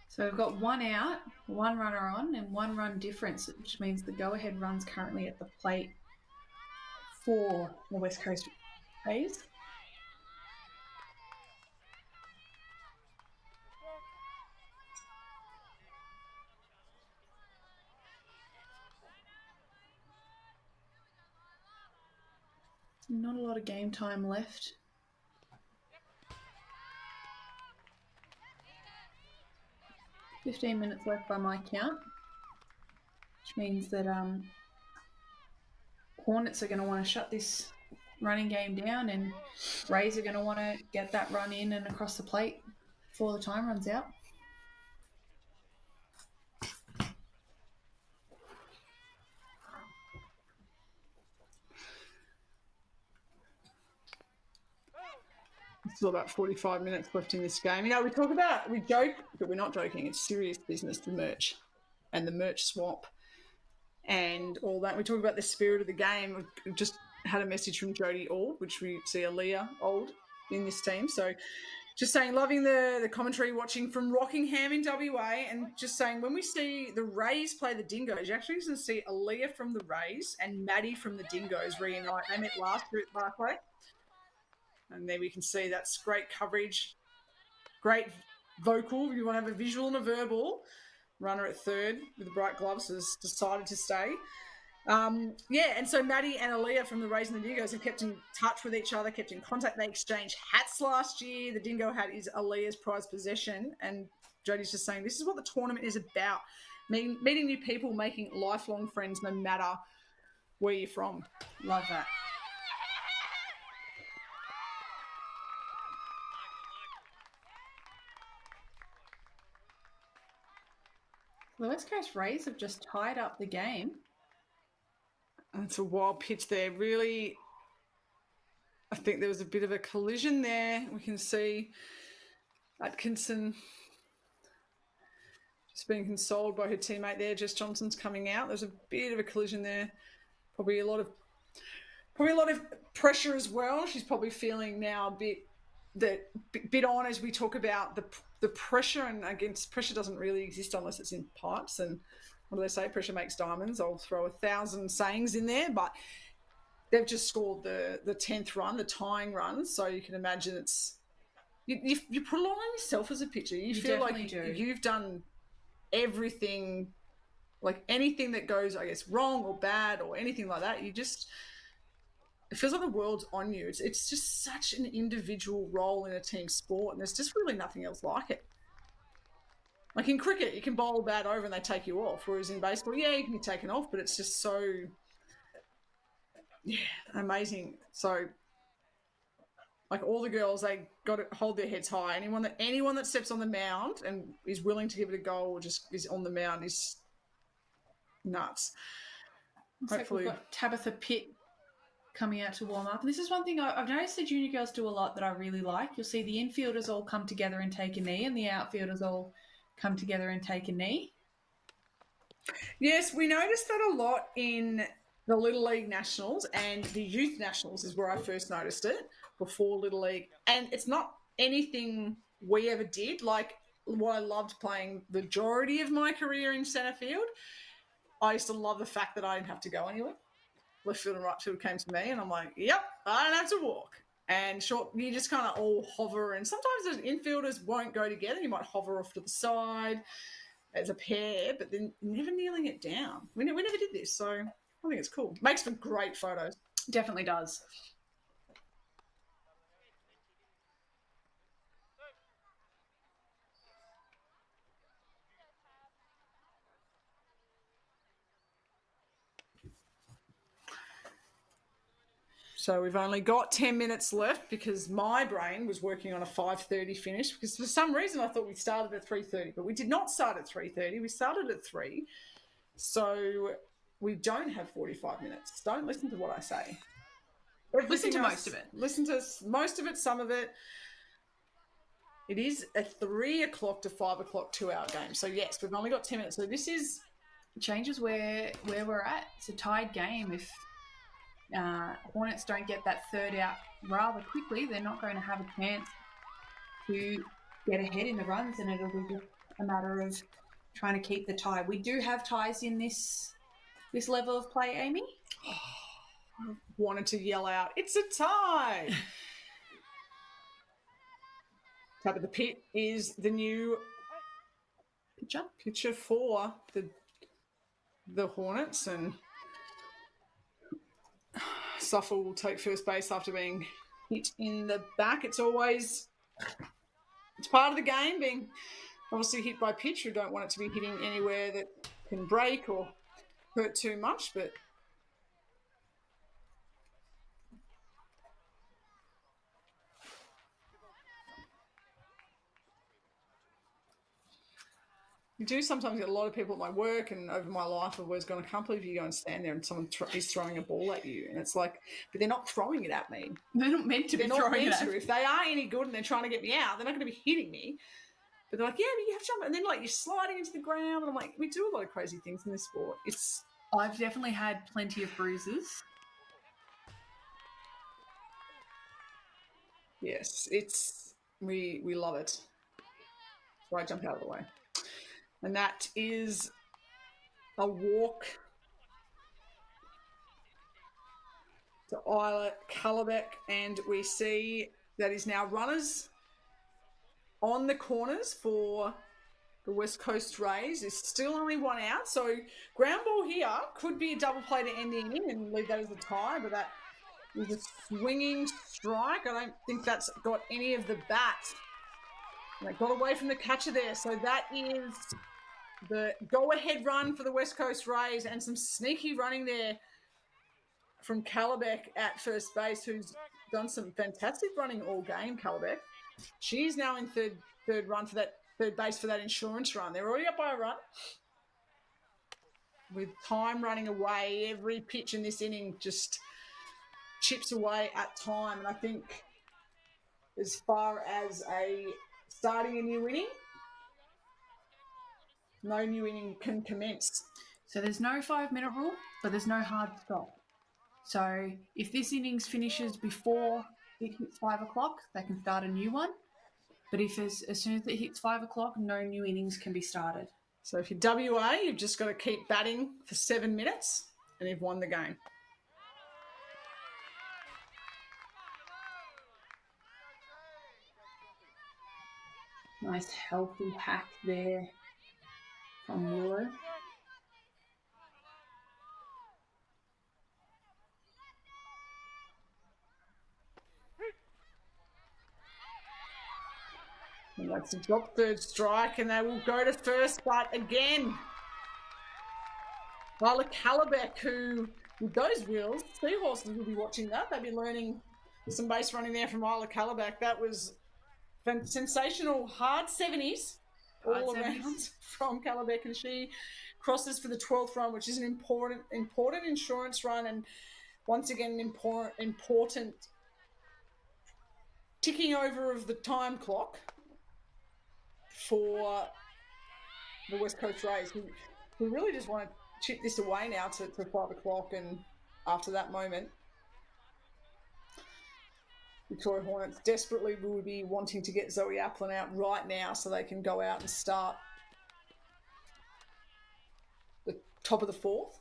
So we've got one out, one runner on, and one run difference, which means the go-ahead run's currently at the plate for the West Coast Rays. Not a lot of game time left. $15 left by my count, which means that Hornets are going to want to shut this running game down, and Rays are going to want to get that run in and across the plate before the time runs out. Still about 45 minutes left in this game. We joke, but we're not joking. It's serious business, the merch and the merch swap and all that. We talk about the spirit of the game. We just had a message from Jodie Auld, which we see Aaliyah Auld in this team. So just saying, loving the commentary, watching from Rockingham in WA, and just saying when we see the Rays play the Dingoes, you actually can see Aaliyah from the Rays and Maddie from the Dingoes reunite. They met last year at Barclay. And there we can see that's great coverage, great vocal. You want to have a visual and a verbal. Runner at third with the bright gloves has decided to stay. And so Maddie and Aaliyah from the Rays and the Dingoes have kept in touch with each other, kept in contact. They exchanged hats last year. The Dingo hat is Aaliyah's prized possession. And Jodie's just saying this is what the tournament is about. Meeting new people, making lifelong friends no matter where you're from. Love that. The West Coast Rays have just tied up the game. It's a wild pitch there. Really, I think there was a bit of a collision there. We can see Atkinson just being consoled by her teammate there. Jess Johnson's coming out. There's a bit of a collision there. Probably a lot of pressure as well. She's probably feeling now a bit on as we talk about the pressure, and against pressure doesn't really exist unless it's in pipes. And what do they say? Pressure makes diamonds. I'll throw 1,000 sayings in there, but they've just scored the 10th run, the tying run. So you can imagine it's you put a lot on yourself as a pitcher. You feel like you've done everything, like anything that goes, I guess, wrong or bad or anything like that. It feels like the world's on you. It's just such an individual role in a team sport, and there's just really nothing else like it. Like in cricket, you can bowl a bat over and they take you off, whereas in baseball, you can be taken off, but it's just so, amazing. So, like all the girls, they got to hold their heads high. Anyone that steps on the mound and is willing to give it a go or just is on the mound is nuts. Hopefully, we've got Tabitha Pitt coming out to warm up. And this is one thing I've noticed the junior girls do a lot that I really like. You'll see the infielders all come together and take a knee, and the outfielders all come together and take a knee. Yes, we noticed that a lot in the Little League Nationals, and the Youth Nationals is where I first noticed it before Little League. And it's not anything we ever did. Like what I loved playing the majority of my career in centre field, I used to love the fact that I didn't have to go anywhere. Left field and right field came to me, and I'm like, yep, I don't have to walk. And you just kind of all hover, and sometimes the infielders won't go together. You might hover off to the side as a pair, but then never kneeling it down. We never did this, so I think it's cool. Makes for great photos. Definitely does. So we've only got 10 minutes left because my brain was working on a 5:30 finish, because for some reason I thought we started at 3:30, but we did not start at 3:30. We started at 3. So we don't have 45 minutes. Don't listen to what I say. Listen to most of it. Listen to most of it, some of it. It is a 3 o'clock to 5 o'clock 2-hour game. So, yes, we've only got 10 minutes. So, this is... changes where we're at. It's a tied game. If Hornets don't get that third out rather quickly, they're not going to have a chance to get ahead in the runs, and it'll be just a matter of trying to keep the tie. We do have ties in this level of play, Amy. I wanted to yell out, it's a tie! Top of the pit is the new pitcher for the Hornets, and Suffer will take first base after being hit in the back. It's part of the game, being obviously hit by pitch. We don't want it to be hitting anywhere that can break or hurt too much, but you do sometimes get a lot of people at my work and over my life. I've always gone, I can't believe you go and stand there and someone is throwing a ball at you. And it's like, but they're not throwing it at me. They're not meant to be throwing it at me. If they are any good and they're trying to get me out, they're not going to be hitting me. But they're like, yeah, but you have to jump. And then, like, you're sliding into the ground. And I'm like, we do a lot of crazy things in this sport. I've definitely had plenty of bruises. Yes, we love it. So I jump out of the way. And that is a walk to Isla Calabec. And we see that is now runners on the corners for the West Coast Rays. There's still only one out. So ground ball here could be a double play to end the inning and leave that as a tie. But that is a swinging strike. I don't think that's got any of the bat. And they got away from the catcher there. So that is the go-ahead run for the West Coast Rays, and some sneaky running there from Calabec at first base, who's done some fantastic running all game, Calabec. She's now in third run for that third base for that insurance run. They're already up by a run. With time running away, every pitch in this inning just chips away at time. And I think as far as starting a new inning, no new inning can commence. So there's no 5-minute rule, but there's no hard stop. So if this innings finishes before it hits 5 o'clock, they can start a new one. But if as soon as it hits 5 o'clock, no new innings can be started. So if you're WA, you've just got to keep batting for 7 minutes and you've won the game. Nice healthy hack there from Willow. And that's a drop third strike, and they will go to first, but again, Isla Calabec, who, with those wheels, Seahorses will be watching that. They'll be learning some base running there from Isla Calabec. That was sensational, hard 70s all around from Calabec, and she crosses for the 12th run, which is an important insurance run, and once again, important ticking over of the time clock for the West Coast Rays, who really just want to chip this away now to 5 o'clock, and after that moment, Victoria Hornets desperately will be wanting to get Zoe Applin out right now so they can go out and start the top of the 4th.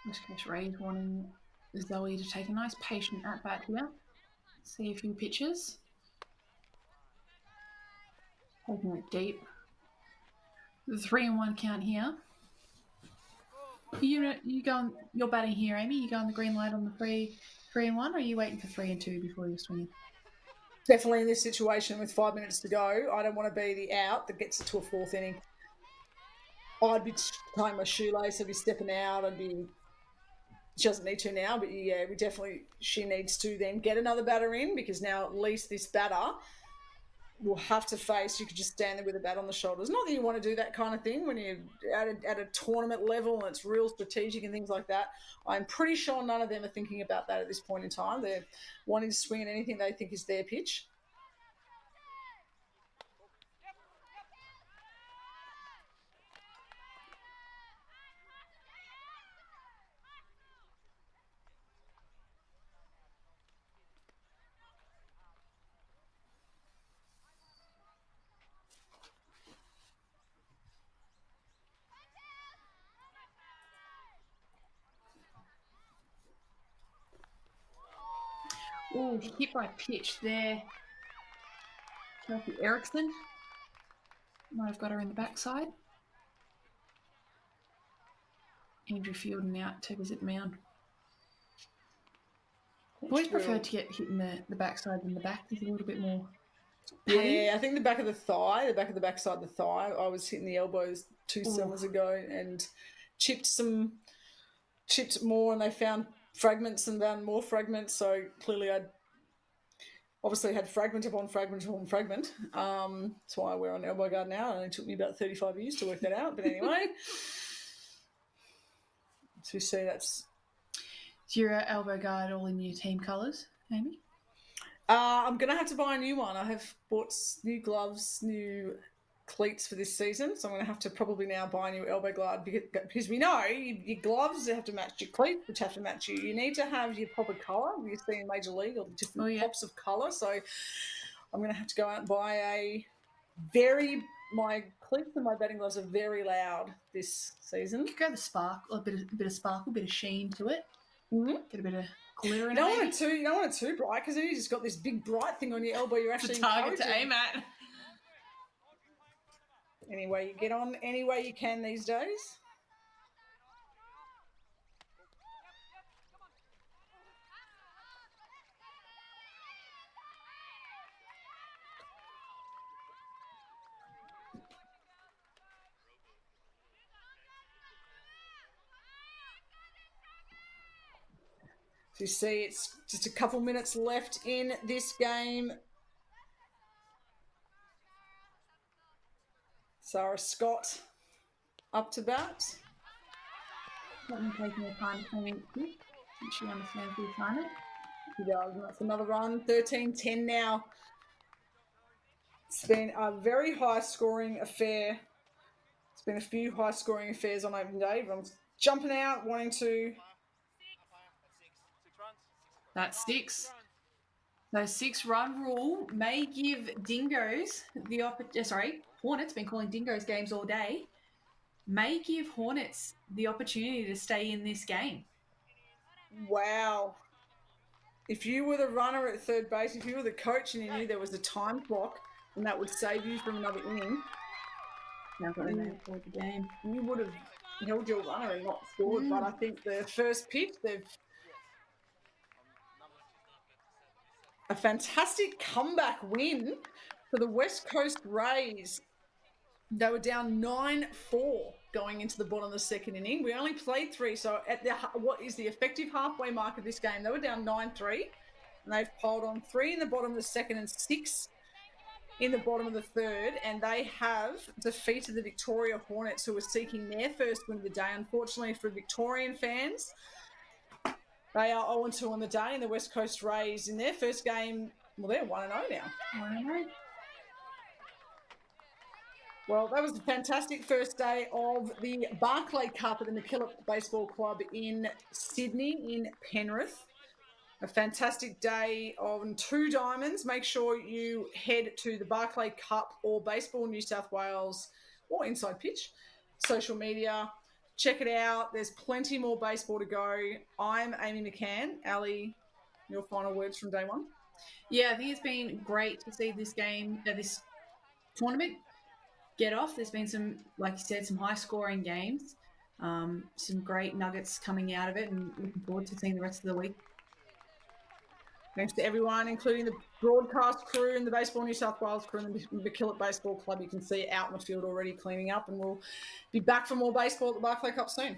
West Coast Rays wanting Zoe to take a nice patient at bat here. See a few pitches. Taking it deep. The 3-1 count here. You're batting here, Amy. You go on the green light on the 3-1, or are you waiting for 3-2 before you're swinging? definitely in this situation with 5 minutes to go, I don't want to be the out that gets it to a fourth inning. I'd be tying my shoelace, I'd be stepping out, she doesn't need to now, but yeah, she needs to then get another batter in, because now at least this batter will have to face, you could just stand there with a bat on the shoulders. Not that you want to do that kind of thing when you're at a tournament level and it's real strategic and things like that. I'm pretty sure none of them are thinking about that at this point in time. They're wanting to swing at anything they think is their pitch. Oh, hit by pitch there. Chelsea Erickson might have got her in the backside. Andrew Fielden out to visit mound. Always preferred to get hit in the backside than the back. There's a little bit more pain. Yeah, I think the back of the backside of the thigh. I was hitting the elbows 2 summers ago and chipped more, and they found fragments and found more fragments. So clearly I'd obviously had fragment upon fragment upon fragment. That's why I wear an elbow guard now. It only took me about 35 years to work that out. But anyway, so you see that's... Is your elbow guard all in your team colours, Amy? I'm going to have to buy a new one. I have bought new gloves, new cleats for this season, so I'm going to have to probably now buy a new elbow guard, because we know your gloves have to match your cleats, which have to match you. You need to have your proper colour. You see in Major League, or different pops of colour. So I'm going to have to go out and buy my cleats and my batting gloves are very loud this season. You could go the sparkle, a bit of sparkle, a bit of sheen to it. Mm-hmm. Get a bit of glitter in it. You don't want it too bright, because then you just got this big bright thing on your elbow. You're actually the target to aim at. Any way you get on, any way you can these days. So you see it's just a couple minutes left in this game. Sarah Scott up to bat. Not me taking her time playing it. She understands the assignment. She does, and that's another run. 13-10 now. It's been a very high-scoring affair. It's been a few high-scoring affairs on opening day. Everyone's jumping out, wanting to... That's 6. The 6-run rule may give Dingoes the Hornets, been calling Dingoes games all day, may give Hornets the opportunity to stay in this game. Wow. If you were the runner at third base, if you were the coach and you knew there was a time clock and that would save you from another inning, the game. You would have held your runner and not scored. But I think the first pitch, they've a fantastic comeback win for the West Coast Rays. They were down 9-4 going into the bottom of the second inning. We only played 3, so at what is the effective halfway mark of this game, they were down 9-3, and they've piled on 3 in the bottom of the second and 6 in the bottom of the third, and they have defeated the Victoria Hornets, who were seeking their first win of the day. Unfortunately for Victorian fans, they are 0-2 on the day, and the West Coast Rays in their first game, well, they're 1-0 now. 1-0. Well, that was a fantastic first day of the Barclay Cup at the McKillop Baseball Club in Sydney, in Penrith. A fantastic day on 2 diamonds. Make sure you head to the Barclay Cup or Baseball New South Wales or Inside Pitch social media. Check it out. There's plenty more baseball to go. I'm Amy McCann. Ali, your final words from day one? Yeah, I think it's been great to see this game, this tournament get off. There's been some, like you said, some high-scoring games, some great nuggets coming out of it, and looking forward to seeing the rest of the week. Thanks to everyone, including the broadcast crew and the Baseball New South Wales crew and the McKillop Baseball Club. You can see it out in the field already cleaning up, and we'll be back for more baseball at the Barclay Cup soon.